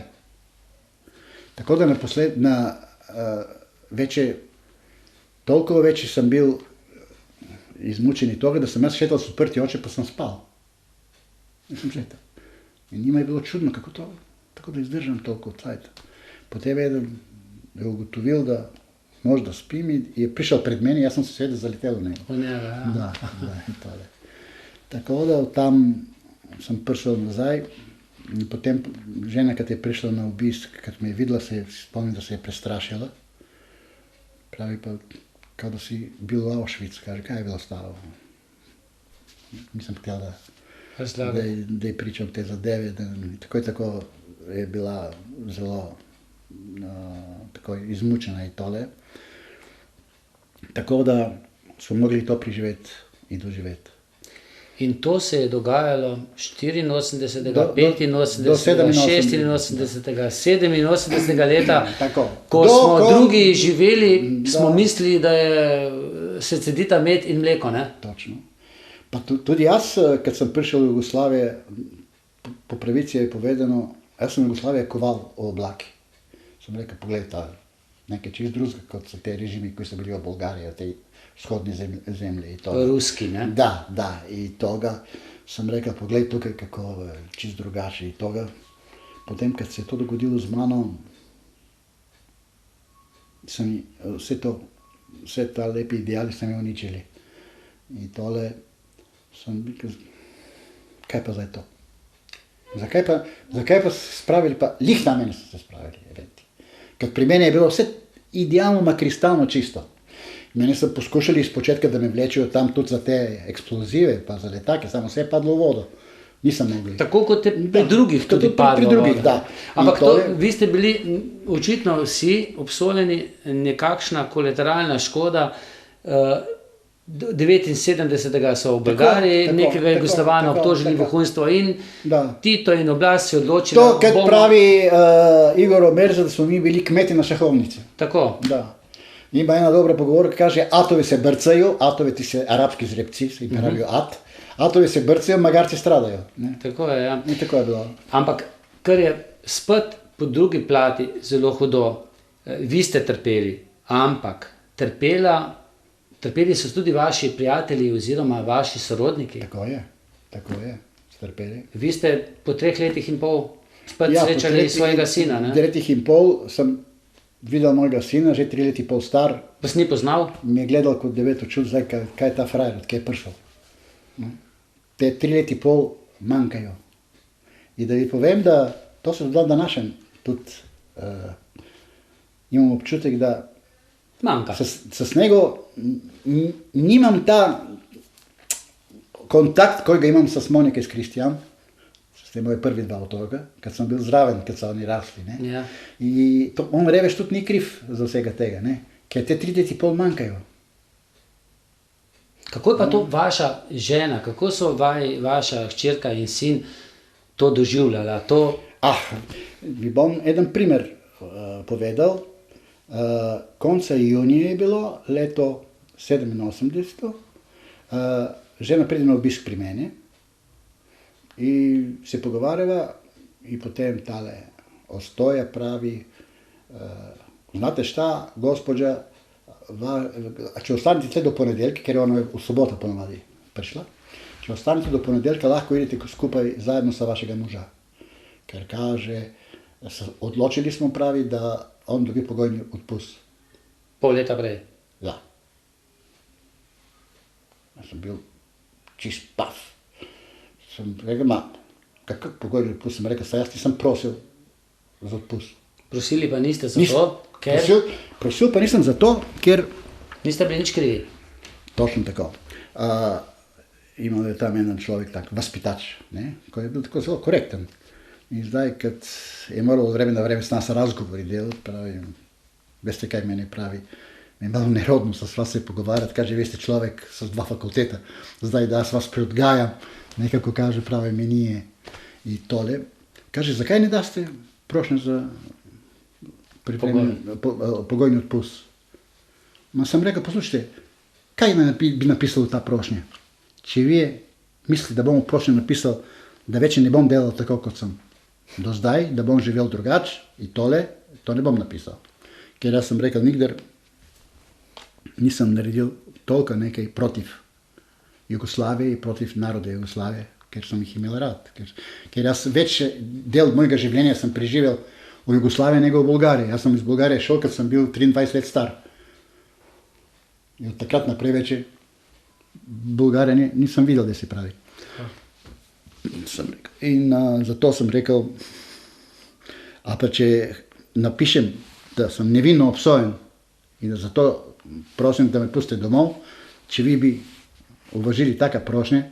Tako da toliko večji sem bil izmučen toga, da sem jaz šetal s odprti oči, pa sem spal. Nisem šetal. In njima je bilo čudno, kako to, tako da izdržam toliko cajt. Potem je ugotovil, da možda spim in je prišel pred meni, jaz sem se seveda zaletel v njega. Da, tole. Tako da tam sem prišel nazaj in potem žena, kad je prišla na obisk, kad me je videla, se je spomnila, da se je prestrašila. Pravi pa, kao da si bil v Auschwitz, kaže, kaj je bilo stalo. Nisem hotel, da je pričal te zadeve, tako je bila zelo tako izmučena in tole. Tako da smo mogli to preživeti in doživeti. In to se je dogajalo 84., 85., 86., 87. leta, ko smo drugi živeli, smo mislili, da se cedita med in mleko, ne? Točno. Pa tudi jaz, kad sem prišel v Jugoslavijo, po pravici je povedano, jaz sem v Jugoslavijo koval v oblaki. Sem rekel, pogledaj, nekaj čist drugega, kot so te režimi, ki so bili v Bolgariji, v tej vzhodni zemlji. Ruski, ne? Da, in toga sem rekel, pogledaj tukaj, kako čist drugače in toga. Potem, kad se je to dogodilo z mano, vse ta lepi ideali so me uničili. In tole sem rekel, kaj pa zdaj to? Zakaj pa se spravili, pa lih na meni so se spravili. Ker pri meni je bilo vse idealno, ma kristalno čisto. Mene so poskušali iz početka, da me vlečejo tam tudi za te eksplozive, pa za letake, samo vse je padlo v vodo. Nisem mogli. Tako kot je pri drugih tudi padlo v vodo. Da. Ampak vi ste bili očitno vsi obsoljeni, nekakšna kolateralna škoda. 79. so v Bolgariji nekega Jugoslavana obtožili vohunstvo in Tito in oblast se odločila. To, kad pravi Igor Merza, da smo mi bili kmeti na šahovnici. Tako. Da. Има една добра поговорка, каже, атови се бърцаjo, атовете са арабски зребци, се pravijo ат, атови се бърцаjo, магарци страдаjo. Ne? Tako je, ja. In tako je bilo. Ampak, kar je spet po drugi plati zelo hudo, vi ste trpeli, ampak trpeli so tudi vaši prijatelji oziroma vaši sorodniki. Tako je, strpeli. Vi ste po 3 letih in pol spet srečali svojega sina, ne? 3 letih in pol sem videl mojega sina, že 3 leti pol star. Vas ni poznal? Mi je gledal kot devet očul, zdaj kaj je ta frajer, odkje je prišel. No. Te 3 leti pol manjkajo. In da vi povem, da to se do današnjem tudi imam občutek, da Manjka. s njego nimam ta kontakt, koji ga imam sa Monike s Kristjan. S tem moje prvi 2 otroka, kad sem bil zraven, kad so oni rasli. Ne? Ja. In to, on Revež tudi ni kriv za vsega tega, ne? Ker te 3 leti pol manjkajo. Kako je pa to vaša žena, kako so vaša hčerka in sin to doživljala? Vi bom eden primer povedal. Konca junija je bilo, leto 87. Žena pride na obisk pri meni in se pogovarjava in potem tale Ostoja pravi, znate šta, gospođa, če ostanete tle do ponedeljka, ker je ona v soboto ponovadi prišla, če ostanete do ponedeljka, lahko idete skupaj zajedno sa vašega moža. Ker kaže, odločili smo pravi, da on dobi pogojni odpust. Pol leta prej. Ja. Ja sem bil čist paf. Sem rekel, kakav pogojni odpust? Sem rekel, jaz nisem prosil za odpust. Prosili pa niste za to, ker... Prosil pa nisem zato, ker... Niste bili nič krivi. Točno tako. Imel je tam en človek tak, vaspitač, ne? Ko je bil tako zelo korekten. In zdaj, kad je moral od vremena na vreme s nas razgovori delati, pravi, veste kaj meni pravi, mi je malo nerodno sa s vas se pogovarjati, kaže, veste človek sa 2 fakulteta, zdaj da jaz vas preodgajam, nekako kaže, pravi, mi nije i tole. Kaže, zakaj ne daste prošnje za pogojni odpust? Ma sam rekel, poslušajte, kaj bi napisal ta prošnja? Če vi mislite, da bomo prošnje napisal, da več ne bom delal tako, kot sem do zdaj, da bom živel drugač in tole, to ne bom napisal. Ker jaz sem rekel, nikdar nisem naredil toliko nekaj protiv Jugoslavije in protiv naroda Jugoslavije, ker sem jih imel rad. Ker jaz več del mojega življenja sem preživel v Jugoslaviji nego v Bolgariji. Jaz sem iz Bolgarije šel, kad sem bil 23 let star. In od takrat naprej več Bolgarije nisem videl, da se pravi. In zato sem rekel, a pa če napišem, da sem nevinno obsojen in da zato prosim, da me pustite domov, če vi bi uvažili taka prošnje,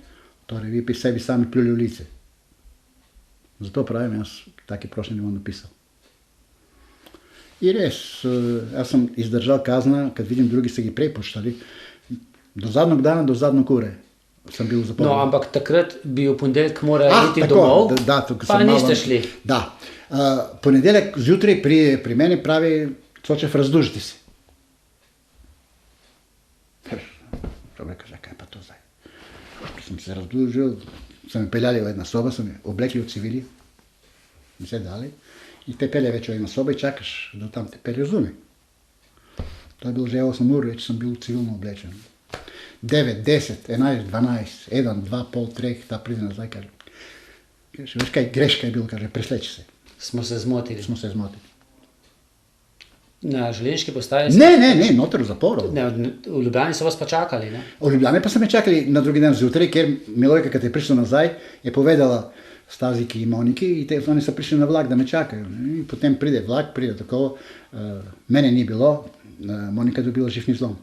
torej vi bi sebi sami pljuli v lice. Zato pravim, jaz take prošnje ne bom napisal. In res, jaz sem izdržal kazna, kad vidim drugi se gi prej poštali, do zadnjeg dana, do zadnjeg ure. Sem bil v zaporu. No, ampak takrat bi v ponedeljek morali iti domov, pa niste šli. Da. Ponedeljek zjutraj pri meni pravi, Cočev, razdužite se. Človek kaže, kaj pa to zdaj? Sem se razdužil, so me peljali v ena soba, so me oblekli v civili, mi se dali, in te pelje več v ena soba in čakaš, da tam te pelje zunaj. To je bilo že 8 ur, več sem bil civilno oblečen. 9, 10, 11, 12, 1, 2, pol, 3, ta pride nazaj, kaže. Veš kaj, greška je bilo, kaže, presleči se. Smo se zmotili. Smo se zmotili. Na železniški postaji? Ne, noter v zaporu. V Ljubljani so vas pa čakali, ne? V Ljubljani pa so me čakali na drugi dan zjutraj, ker Milojka, kad je prišla nazaj, je povedala Staziki in Moniki in oni so prišli na vlak, da me čakajo. In potem pride vlak, pride tako, mene ni bilo, Monika je dobila živni zlom.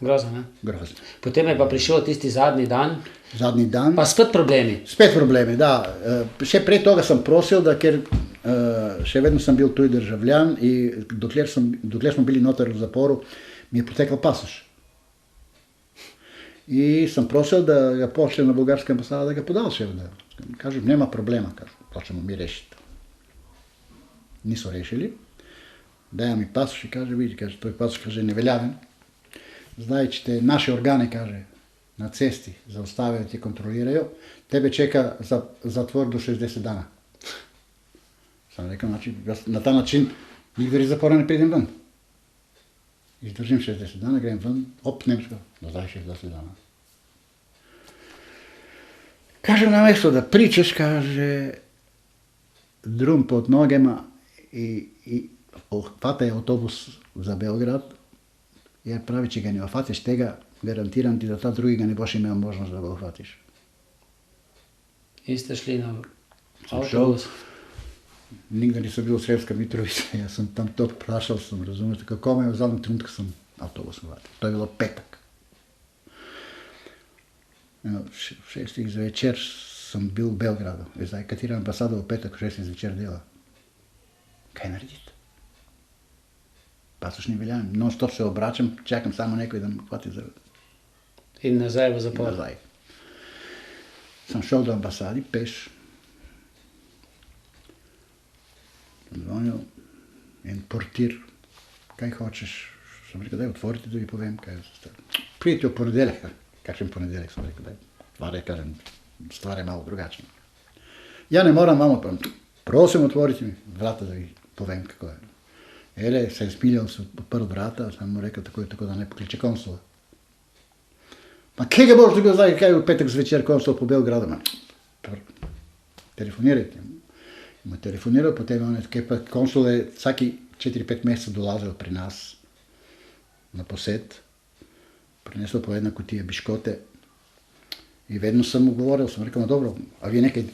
Grozno, ne? Grozno. Potem je pa prišel tisti zadnji dan. Zadnji dan. Pa spet problemi. Spet problemi, da. Še prej toga sem prosil, da ker še vedno sem bil tuj državljan in dokler smo bili noter v zaporu, mi je potekal pasoš. In sem prosil, da ga pošlje na bolgarske ambasade, da ga podaljšajo. Kažem, nema problema, to ćemo mi rešiti. Niso rešili. Даде ми пасош и каже, види, каже, той пасош каже невелявен. Знае, че те наши органи, каже, на цести зауставят да ти контролирaju, тебе чека за затвор до 60 дана. Съм rekao, znači, na taj način nigdje iz zatvora ne pridem ven. Izdržim 60 dana, grem ven, op, Nemčko, nazaj 60 dana. Kažem, namesto da pričaš, kaže, drum pod nogama i hvataj autobus za Beograd, jer pravi, če ga ne ohvatiš tega, garantiram ti, da ta drugi ga ne boš imel možnost da ga ohvatiš. In ste šli na Sem avtobus? Nikdar nisem bil v Sremska Mitrovica, jaz sem tam to vprašal, sem razumel, kako me je v zadnjem trenutku sem avtobus ohvatil. To je bilo petek. V 6 zvečer sem bil v Beogradu. Zdaj, katera ambasada v petek v 6 zvečer dela? Kaj narediti? Pasoš ni veljan, non stop se obračam, čakam samo nekaj, da me hvati za... In nazaj v In zapor? nazaj. Sem šel do ambasadi, peš. Zvonil en portir, kaj hočeš? Sem rekel, daj otvorite, da vi povem, kaj je. Pridite v ponedeljek. Kakšen ponedeljek, sem rekel, daj. Kažem, stvar je malo drugačna. Ja ne moram, mamo, prosim otvorite mi vrata, da vi povem, kako je. Ele se je smiljal, se odprl vrata, sem mu rekel, tako da ne pokliče konsul. Ma kje ga boš dobil zdaj, kaj je v petek zvečer konsul po Beogradu? Telefonirajte. Mu je telefoniral, potem je konsul je vsaki 4-5 mesecev dolazil pri nas na posed, prinesel po jedna kutija biškote i vedno sam mu govoril, sam rekao, no dobro, a vi nekaj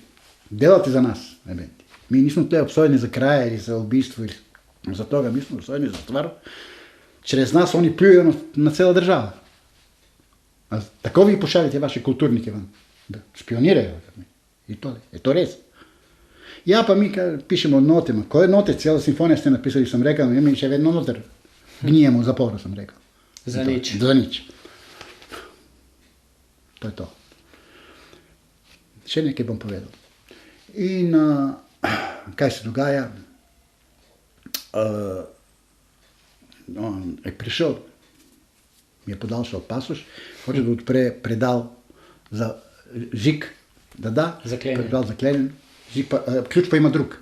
delate za nas, mi nismo tle obsojeni za kraje ili za ubijstvo ili za toga, mi smo obsojeni za stvar, čez nas oni pljuju na cela država. A tako vi pošaljete vaše kulturnike van, da špioniraju. I to je to res. Ja, pa mi pišemo note, koje note, cijela simfonija ste napisali, sam rekao, mi še vedno noter gnijemo u zaporu, sam rekao. Za nič. Za nič. To je to. Še nekaj bom povedal. In kaj se dogaja? On je prišel, mi je podaljšal pasoš, hoče da odpre predal za žig, da, predal zaklenjen, ključ pa ima drug.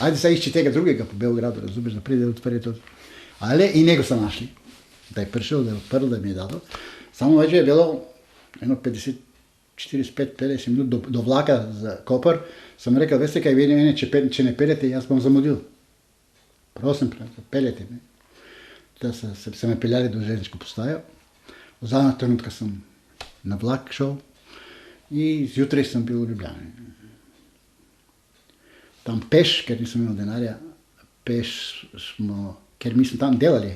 Ajde sad išći tega drugega po Beogradu, razumiješ, da pride da odpre to. Ali i njega sam našli, da je prišel, da je odprl, da mi je dado. Samo već je bilo jedno 45-50 minut do vlaka za Kopar. Sam rekao, veste kaj, vi mene če ne peljete, jaz bom zamudil. Prosim, peljete me. Da se me peljali do željezničko postajo. V zadnjeg trenutka sam na vlak šel i zjutraj sam bil v Ljubljani. Tam peš, ker nisam imel denarja, peš smo, ker mi smo tam delali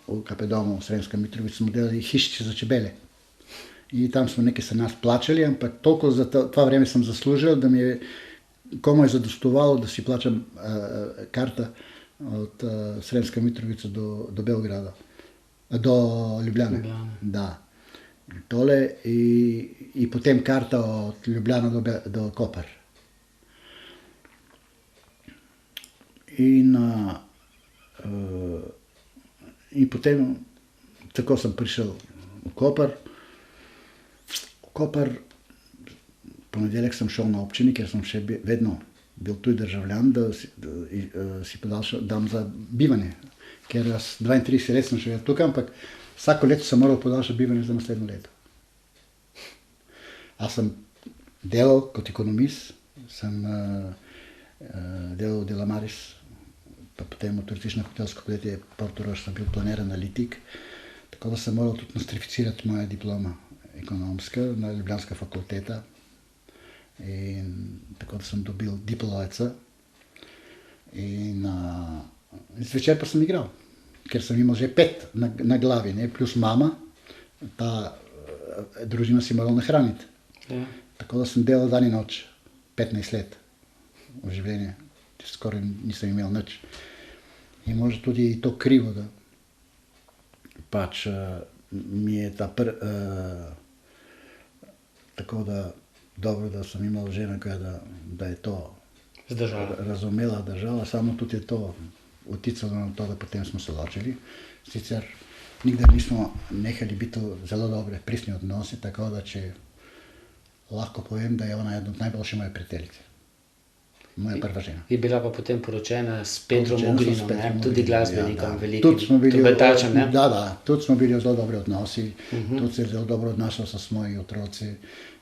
u Kapedomu, u Sremska Mitrovica, smo delali hišiće za čebele. I tam smo neke sa nas plaćali, ampak toliko za to vreme sam zaslužio da mi je komu je zadostovalo da si plaćam karta od Sremska Mitrovica do Beograda, do Ljubljane. Da. Tole i potem karta od Ljubljana do Kopar. In potem tako sem prišel v Kopar. V Kopar, ponedeljek sem šel na občini, ker sem še vedno bil tuj državljan, da si dam za bivanje. Ker 32 let sem živel tukaj, ampak vsako leto sem moral podaljšati bivanje za naslednjo leto. A sem delal kot ekonomist, sem delal v Delamaris, pa potem v turistično hotelsko podjetje Portorož sem bil planer analitik, tako da sem moral tudi nostrificirati moja diploma ekonomska na Ljubljanska fakulteta in tako da sem dobil diplomaca in zvečer pa sem igral, ker sem imel že 5 na glavi, ne, plus mama, ta družina si moral nahraniti. Ja. Tako da sem delal dan in noč, 15 let v življenje, skoraj nisem imel nič. In možda tudi to krivo, da pač mi je ta tako da dobro, da sem imel žena, da je to Zdržala. razumela, držala, samo tudi je to uticalo na to, da potem smo se ločili. Sicer nikdar nismo nehali biti v zelo dobre, pristni odnosi, tako da če lahko povem, da je ona ena od najboljših moje prijateljice. Moja prva žena. Je bila pa potem poročena s Petrom Poročena sem s Ogrinom, Petrom tudi Ogrinom, glasbenikom, ja, velikim tudi smo bili, tubetačem, ne? Da, tudi smo bili v zelo dobri odnosi, tudi se je zelo dobro odnašal sa svoji otroci,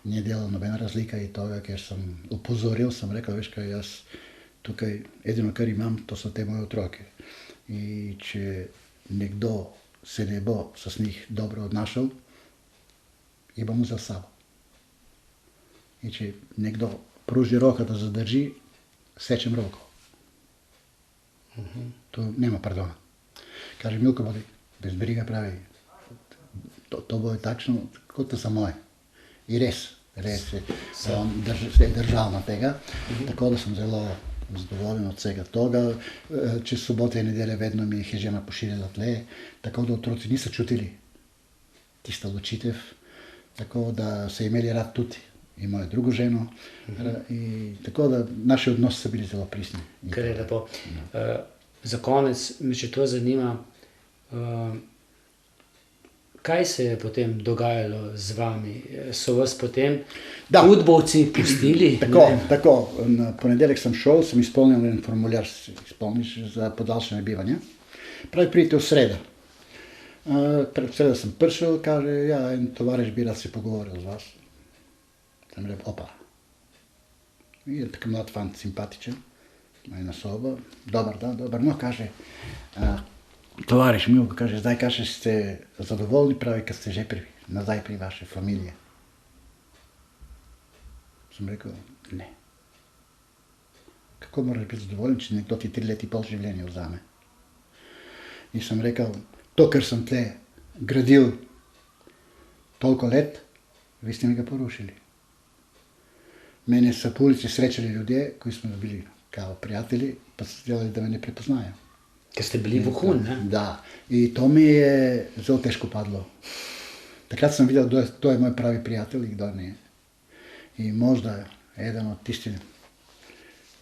nije delal nobena razlika in toga, ker sem upozoril, sem rekel, veš kaj, jaz tukaj edino, kar imam, to so te moje otroke. In če nekdo se ne bo s njih dobro odnašal, jih bom vzel s sabo. In če nekdo pruži roko, da zadrži, sečem roko. Tu nema pardona. Kaže Milko, bodi, bez briga pravi, to bo je takšno, kot to samo je. In res se on držal na tega, tako da sem zelo zadovoljen od vsega toga. Čez sobote in nedelje vedno mi je žena pošiljala tle, tako da otroci niso čutili tista ločitev, tako da so imeli rad tudi in mojo drugo ženo. In tako da naši odnosi so bili zelo pristni. Kar je lepo. Za konec me še to zanima, kaj se je potem dogajalo z vami? So vas potem udbovci pustili? Tako. Na ponedeljek sem šel, sem izpolnil en formular, izpolniš za podaljšanje bivanja. Pravi, pridite v sredo. V sredo sem prišel, kaže, ja, en tovariš bi rad se pogovoril z vas. Sem rekel, opa. Je tako mlad fant, simpatičen, ima ena soba, dobar dan, dobar, no, kaže, tovariš Milko, kaže, zdaj kaže, ste zadovoljni, pravi, kad ste že nazaj pri vaše familije. Sem rekel, ne. Kako moraš biti zadovoljen, če nekdo ti 3 leta in pol življenja vzame? In sem rekel, to, kar sem tle gradil toliko let, vi ste mi ga porušili. Mene so po ulici srečali ljudje, ki smo bili kao prijatelji, pa so delali, da me ne prepoznajo. Ker ste bili vohun, ne? Da. In to mi je zelo težko padlo. Takrat sem videl, kdo je moj pravi prijatelj in kdo ne. In možda eden od tistih,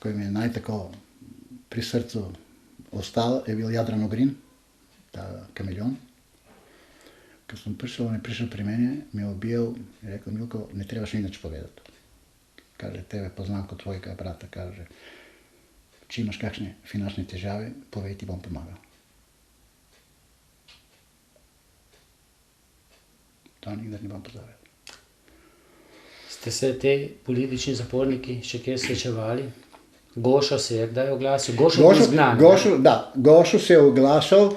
ki mi je najtako pri srcu ostal, je bil Jadran Ogrin, ta kameleon. Ko sem prišel, on je prišel pri mene, me je objel in rekel, Milko, ne trebaš mi nič povedati. Kaže, tebe poznam kot tvojega brata, kaže, če imaš kakšne finančne težave, povej, ti bom pomagal. To nikdar ne bom pozabil. Ste se te politični zaporniki še kje srečevali? Gošo se je kdaj oglasil? Gošo je bil zgnan. Gošo se je oglašal,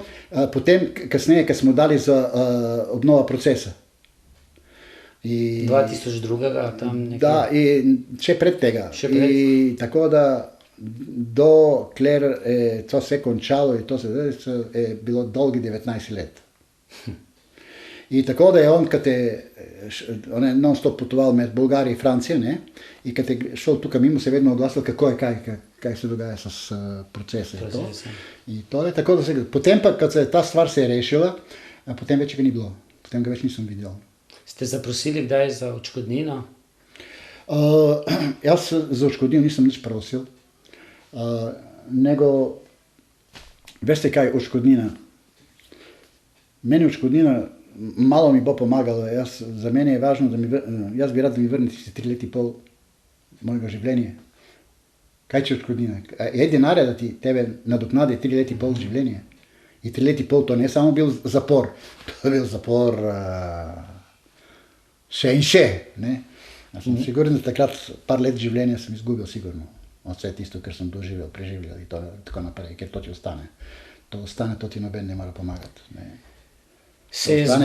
potem kasneje, ko smo dali za obnova procesa. 2002. tam nekaj? Da, in še pred tega. In tako da dokler je to se končalo in to se je bilo dolgi 19 let. In tako da je on, kad on je non-stop potoval med Bolgarijo in Francijo, ne, in kad je šel tukaj mimo, se je vedno oglasil, kako je, kaj se dogaja s procesom. In to je tako, da se, potem pa, kad se ta stvar se je rešila, potem več ga ni bilo, potem ga več nisem videl. Ste zaprosili kdaj za odškodnino? Jaz za odškodnino nisem nič prosil, nego, veste kaj, odškodnina. Meni odškodnina malo mi bo pomagalo, za mene je važno, jaz bi rad, da mi vrne tisti 3 leta in pol mojega življenja. Kaj če odškodnina? Je denarja, da ti tebe nadoknadi 3 leta in pol življenja? In 3 leta in pol to ne samo bil zapor, to je bil zapor še in še. Jaz sem sigurno, da takrat par let življenja sem izgubil sigurno. Od vse tisto, kar sem doživel, preživljal in tako naprej, ker to ti ostane. To ostane, to ti noben ne mora pomagati.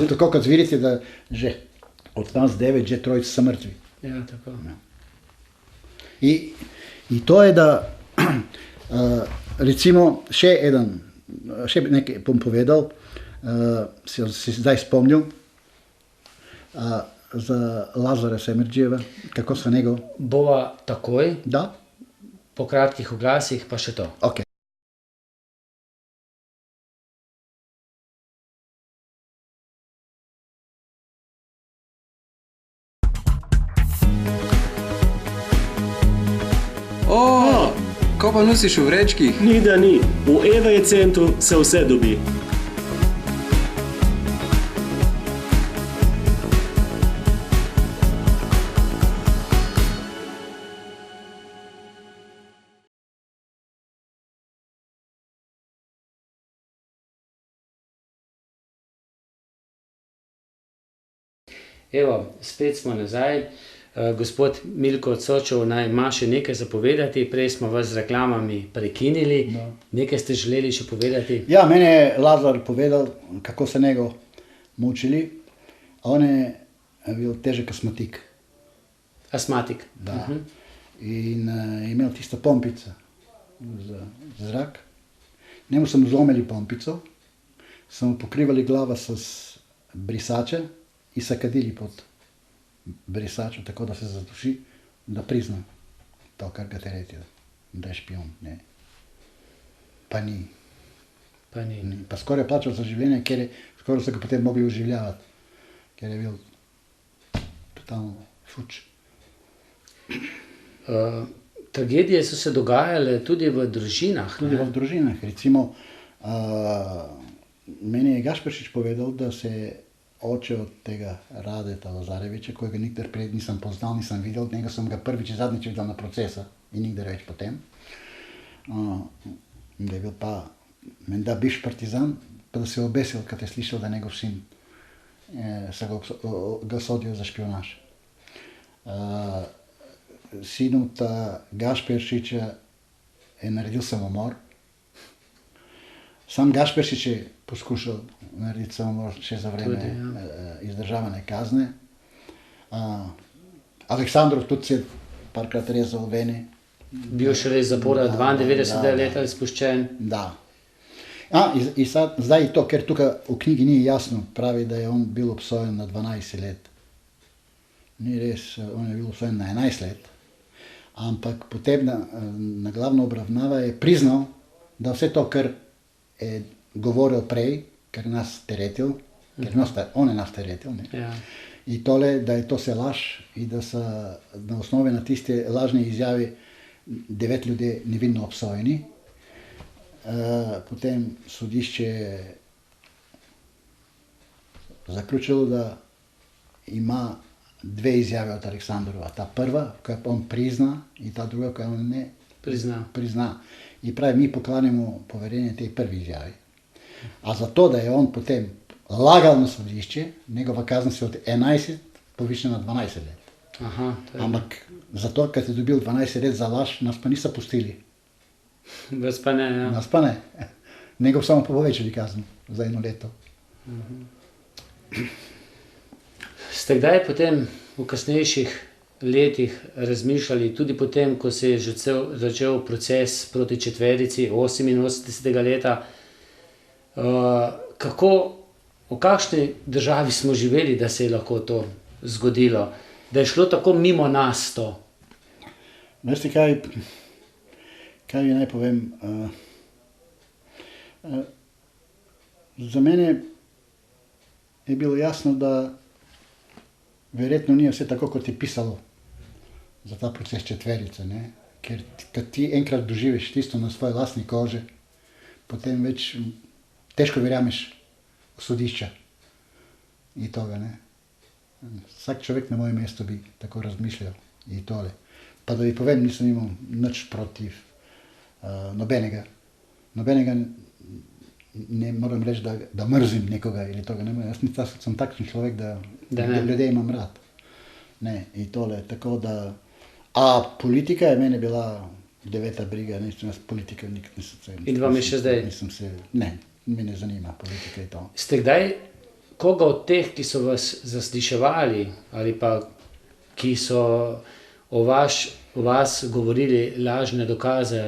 Tako kot vidite, da že od nas 9, že 3 so mrtvi. Ja, tako. In to je, da recimo še nekaj bom povedal, si zdaj spomnil, za Lazara Semerdžijeva, kako so njegov. Bova takoj, Da? po kratkih oglasih, pa še to. Ok. Ko pa nosiš v vrečkih? Ni da ni, v eBay centru se vse dobi. Evo, spet smo nazaj. Gospod Milko Cočov naj ima še nekaj za povedati. Prej smo vas z reklamami prekinili. No. Nekaj ste želeli še povedati? Ja, meni je Lazar povedal, kako se njega mučili, a on je bil težek astmatik. Astmatik. Da. In je imel tisto pompico za zrak. Njemu smo zlomili pompico, smo pokrivali glavo s brisače i sakadili pod brisačo, tako da se zaduši, da prizna to, kar ga tereti, da je špion. Ne. Pa ni. Pa ni. Pa skoraj je plačal za življenje, ker je skoraj so ga potem mogli oživljavati, ker je bil totalno fuč. Tragedije so se dogajale tudi v družinah. Tudi v družinah. Recimo, meni je Gašperšič povedal, da se oče od tega Radeta Lazareviča, kojega nikdar prej nisem poznal, nisem videl, njega sem ga prvič in zadnjič videl na procesa in nikdar več potem. Da je bil pa menda bivš partizan, pa da se je obesil, kad je slišal, da njegov sin se ga sodijo za špionaž. Sinu ta Gašperšiča je naredil samomor. Sam Gašperšič je poskušal narediti samomor še za vreme izdržavane kazne. Aleksandrov tudi se je parkrat rezal v veni. Bil šele iz zapora 92 leta izpuščen. Da. Zdaj to, ker tukaj v knjigi ni jasno, pravi, da je on bil obsojen na 12 let. Ni res, on je bil obsojen na 11 let. Ampak potem na glavno obravnava je priznal, da vse to, kar je govoril prej, ker je nas teretil, ker on je nas teretil, in tole, da je to se laž in da so na osnovi na tiste lažne izjave 9 ljudi nevinno obsojeni. Potem sodišče je zaključilo, da ima 2 izjave od Aleksandrova. Ta prva, ko on prizna, in ta druga, ko on ne prizna. In pravi, mi poklanjamo poverjenje tej prvi izjavi. A zato, da je on potem lagal na sodišče, njegova kazna se od 11 povišala na 12 let. Ampak zato, ker je dobil 12 let za laž, nas pa niso pustili. Vas pa ne, ja. Nas pa ne. Njegov samo povečali kazen za 1 leto. Ste kdaj potem v kasnejših letih razmišljali, tudi potem, ko se je začel proces proti četverici 88. leta, v kakšni državi smo živeli, da se je lahko to zgodilo? Da je šlo tako mimo nas to? Veste kaj vi naj povem? Za mene je bilo jasno, da verjetno ni vse tako, kot je pisalo za ta proces četverice, ne? Ker kad ti enkrat doživiš tisto na svoje lastni koži, potem več težko verjameš v sodišča in toga, ne? Vsak človek na mojem mestu bi tako razmišljal in tole. Pa da bi povem, nisem imel nič protiv nobenega. Nobenega ne moram reči, da mrzim nekoga ali toga. Jaz sem takšen človek, da ljudje imam rad. Ne, in tole, tako da... A politika je meni bila 9. briga, nisem jaz politika nikad nisem... In vam je še zdaj? Ne, me ne zanima politika in to. Ste kdaj koga od teh, ki so vas zasliševali ali pa ki so o vas govorili lažne dokaze,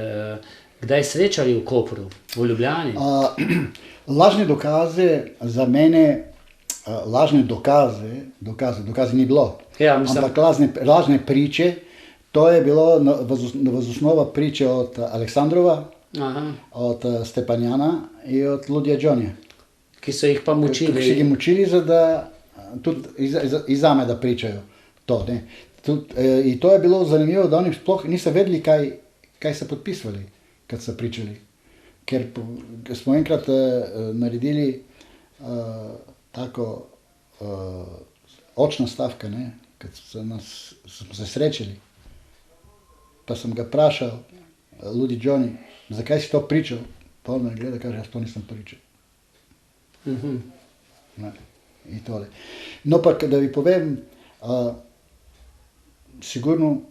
kdaj srečali v Kopru, v Ljubljani? Lažne dokaze za mene, lažne dokaze ni bilo, ampak lažne priče, to je bilo vazosnova priče od Aleksandrova, od Stepanjana in od Ludija Džonija. Ki so jih pa mučili. Ki so jih mučili, tudi izame, da pričajo to. In to je bilo zanimivo, da oni sploh niso vedeli, kaj kaj so podpisvali, kad so pričali. Ker smo enkrat naredili tako očna stavka, ne, kad smo se srečali. Pa sem ga vprašal, Ludi Johnny, zakaj si to pričal? Pa on me gleda, kaže, jaz to nisem pričal. Ne, in tole. No pa, da vi povem, sigurno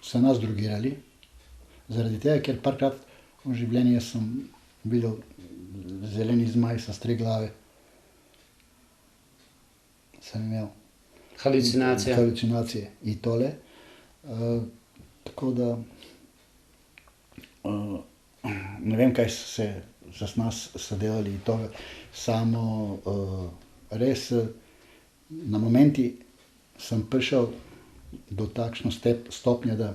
so nas drogirali, zaradi tega, ker parkrat v življenju sem videl zeleni zmaj sa 3 glave. Sem imel halucinacije in tole. Tako da ne vem, kaj se z nas so delali in to. Samo res na momenti sem prišel do takšne stopnje, da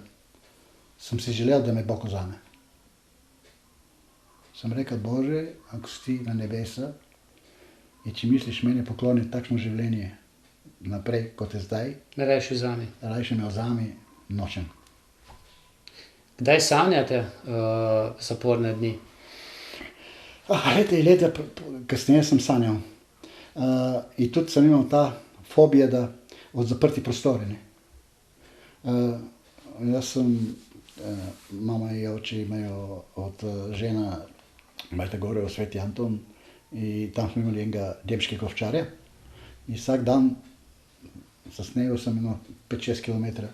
sem si želel, da me Bog vzame. Sem rekel, Bože, ako si ti na nebesa in če misliš meni pokloniti takšno življenje naprej, kot je zdaj, rajši me vzami, nočem. Kdaj sanjate zaporne dni? Leta kasneje sem sanjal. In tudi sem imel ta fobija, da od zaprti prostori. Jaz sem, mama in oče imajo od žena Majte gore v Sveti Anton in tam smo imeli enega debškega ovčarja. In vsak dan sa snegom sem imel 5-6 kilometra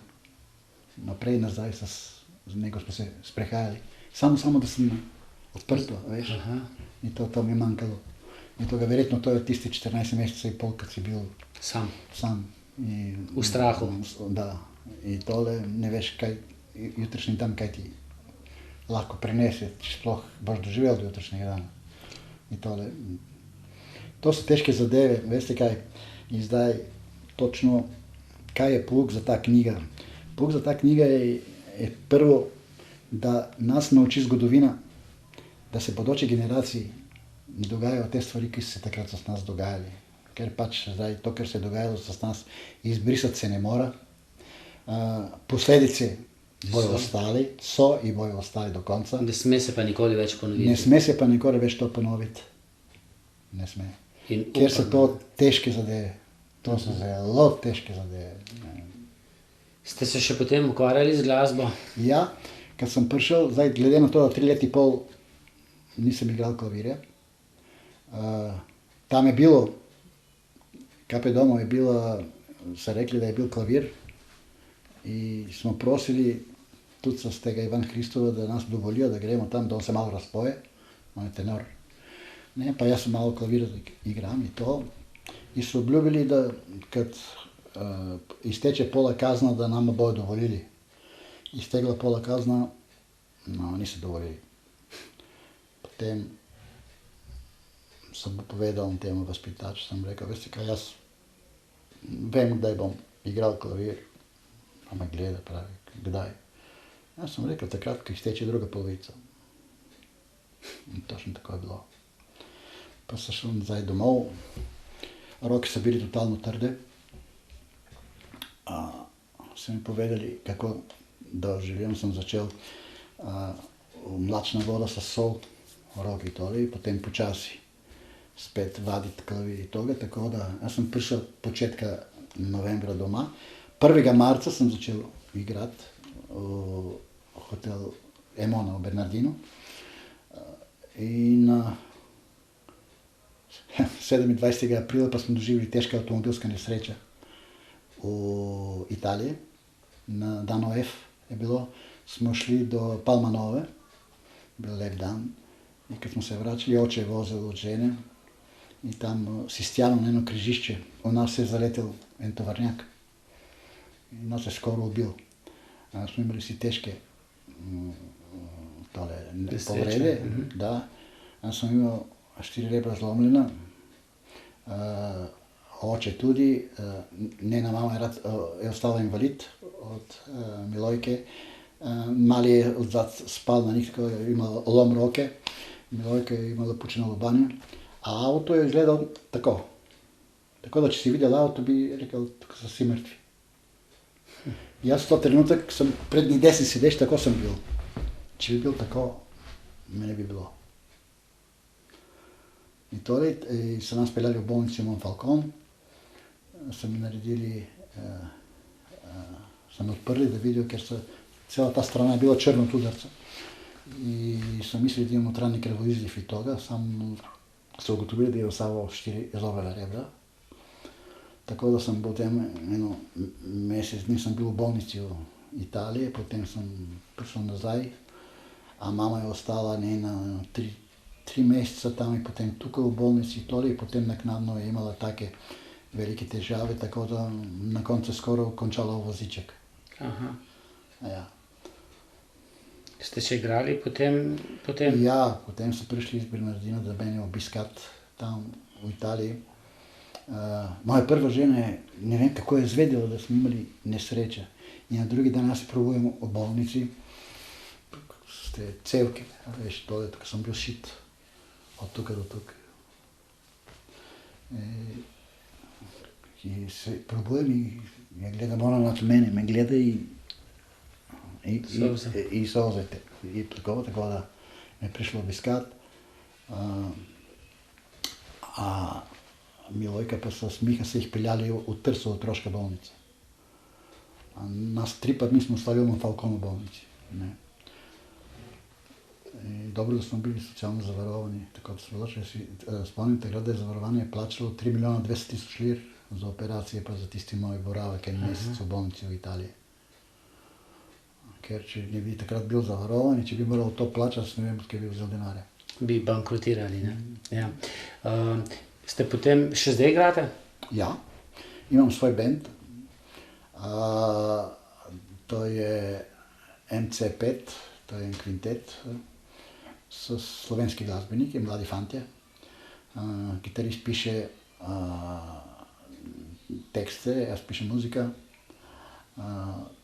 naprej in nazaj z njega smo se sprehajali. Samo da sem odprto, veš. In to mi je manjkalo. In to ga verjetno to je tisti 14 mesecev in pol, kad si bil Sam. V strahu. Da. In tole ne veš, kaj jutrišnji dan, kaj ti lahko prinese, če sploh boš doživel do jutrišnjega dana. In tole, to so težke zadeve, veste kaj. In zdaj točno, kaj je pouk za ta knjiga. Pouk za ta knjiga je prvo, da nas nauči zgodovina, da se bodoče generaciji ne dogajajo te stvari, ki se takrat so s nas dogajali. Ker pač zdaj to, kar se je dogajalo s nas, izbrisati se ne mora. Posledice bojo ostali, so in bojo ostali do konca. Ne sme se pa nikoli več ponoviti. Ne sme se pa nikoli več to ponoviti. Ne sme. Ker so to težke zadeve. To so zelo težke zadeve. Ste se še potem ukvarjali z glasbo? Ja, kad sem prišel, zdaj glede na to, da 3 leta in pol nisem igral klavirja. Tam je bilo, KP domov je bilo, so rekli, da je bil klavir. In smo prosili tudi z tega Ivan Hristova, da nas dovolijo, da gremo tam, da on se malo razpoje. On je tenor. Ne, pa jaz sem malo klavir igram in to. In so obljubili, da kad izteče pola kazna, da nama bojo dovolili. Iztegla pola kazna, no, niso dovolili. Potem sem povedal temu vaspitaču, sem rekel, veste kaj, jaz vem, kdaj bom igral klavir. Pa me gleda, pravi, kdaj? Jaz sem rekel, takrat, ko izteče druga polovica. In točno tako je bilo. Pa sem šel nazaj domov, roke so bili totalno trde. So mi povedali, kako doživljen sem začel mlačna voda sa sol, roki tole, potem počasi spet vaditi klavir in toga, tako da jaz sem prišel početka novembra doma. 1. marca sem začel igrati v hotel Emona v Bernardinu in 27. aprila pa smo doživeli težka avtomobilska nesreča v Italiji. Na dano F je bilo, smo šli do Palma Nove, bil lep dan in kad smo se vračali, oče je vozil od žene in tam si stjano na eno križišče, v nas se je zaletel en tovarnjak. In nas je skoro ubil. Smo imeli si težke povrede. Da. Jaz sem imel 4 rebra zlomljena. Oče tudi. Njena mama je ostala invalid od Milojke. Mali je odzad spal na njih, tako je imel lom roke. Milojka je imela počeno lobanjo. A avto je izgledal tako. Tako da, če si videl avto, bi rekel, tako so si mrtvi. Jaz v to trenutek sem pred njih desni sedeč, tako sem bil. če bi bil tako, me ne bi bilo. In torej so nas peljali v bolnici Monfalcone, so mi naredili, so me odprli, da vidijo, ker cela ta strana je bila črna od udarca. In so mislili, da imamo notranji krvoizliv iz toga, sam so ugotovili, da je vsavo 4 jezovega rebra. Tako da sem potem mesec dni sem bil v bolnici v Italiji, potem sem prišel nazaj, a mama je ostala njena 3 meseca tam in potem tukaj v bolnici in potem naknadno je imela take velike težave, tako da na koncu skoraj končala v voziček. Aha. Ja. Ste še igrali potem? Ja, potem so prišli iz Bernardina, da mene obiskat tam v Italiji. Moja prva žena je, ne vem kako je izvedela, da smo imeli nesreče. In na drugi dan jaz se probujemo v bolnici, ste cevke, veš, tole, tukaj sem bil šit, od tukaj do tukaj. In se probujem in ja gledam ona nad mene, me gleda i solzete. I tako da me je prišlo obiskat. A Milojka pa so s Miha se jih peljali v Trso, v otroške bolnice. A nas 3 mi smo ostali v Monfalcone bolnici. Ne. Dobro, da smo bili socialno zavarovani, tako da smo si spomnim takrat, da je zavarovanje plačalo 3 milijona 200 tisoč lir za operacije pa za tisti moj boravek en mesec v bolnici v Italiji. Ker če ne bi takrat bil zavarovan in če bi moral to plačati, ne vem, kje bi vzel denarja. Bi bankrotirali, ne? Ja. Ste potem še zdaj igrate? Ja, imam svoj band. To je MC5, to je en kvintet. So slovenski glasbeniki, mladi fantje. Kitarist piše tekste, jaz pišem muzika.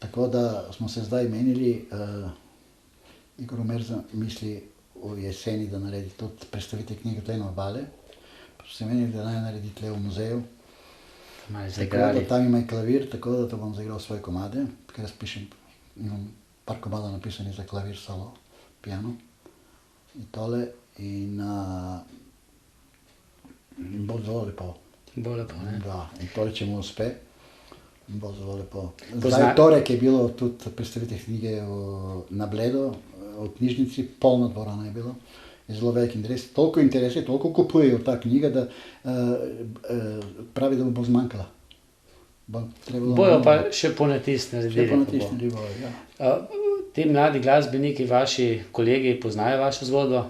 Tako da smo se zdaj menili, Igor Omerza misli v jeseni, da naredi tudi predstavitev knjige Tle na obale. Pa so se menili, da naj naredi tle v muzeju. Tako da tam ima klavir, tako da to bom zaigral svoje komade, ker jaz pišem, imam par komada napisanih za klavir, solo, piano. In tole in bo zelo lepo. Bo lepo, ne? Da, in tole, če mu uspe, bo zelo lepo. Zdaj torek je bilo tudi predstavitev knjige na Bledu, v knjižnici, polna dvorana je bilo. Je zelo velik interes, toliko interesa, toliko kupujejo ta knjiga, da pravi, da bo zmanjkala. Bojo pa še ponatis naredili. Še ponatis naredili, ja. Ti mladi glasbeniki, vaši kolegi, poznajo vašo zgodbo?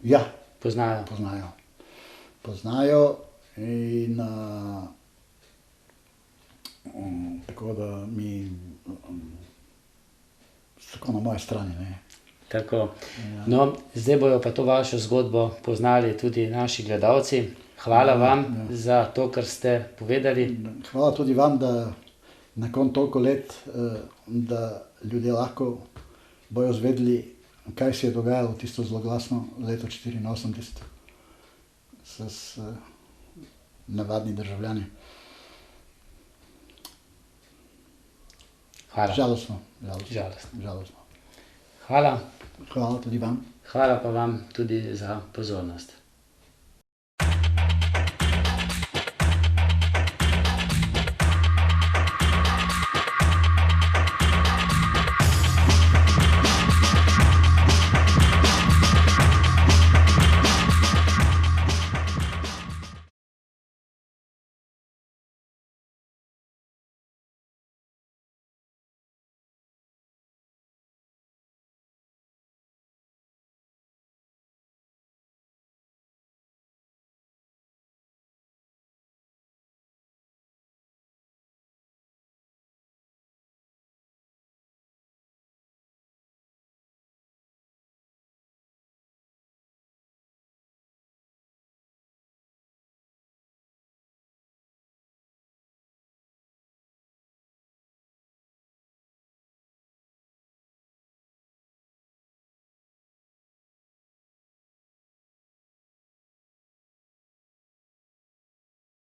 Ja. Poznajo? Poznajo. Poznajo in tako da mi tako na moje strani, ne. Tako. No, zdaj bojo pa to vašo zgodbo poznali tudi naši gledalci. Hvala vam za to, kar ste povedali. Hvala tudi vam, da nakon toliko let, da ljudje lahko bojo zvedeli, kaj se je dogajalo tisto zloglasno leto 1984 s navadni državljani. Hvala. Žalostno. Hvala. Hvala tudi vam. Hvala pa vam tudi za pozornost.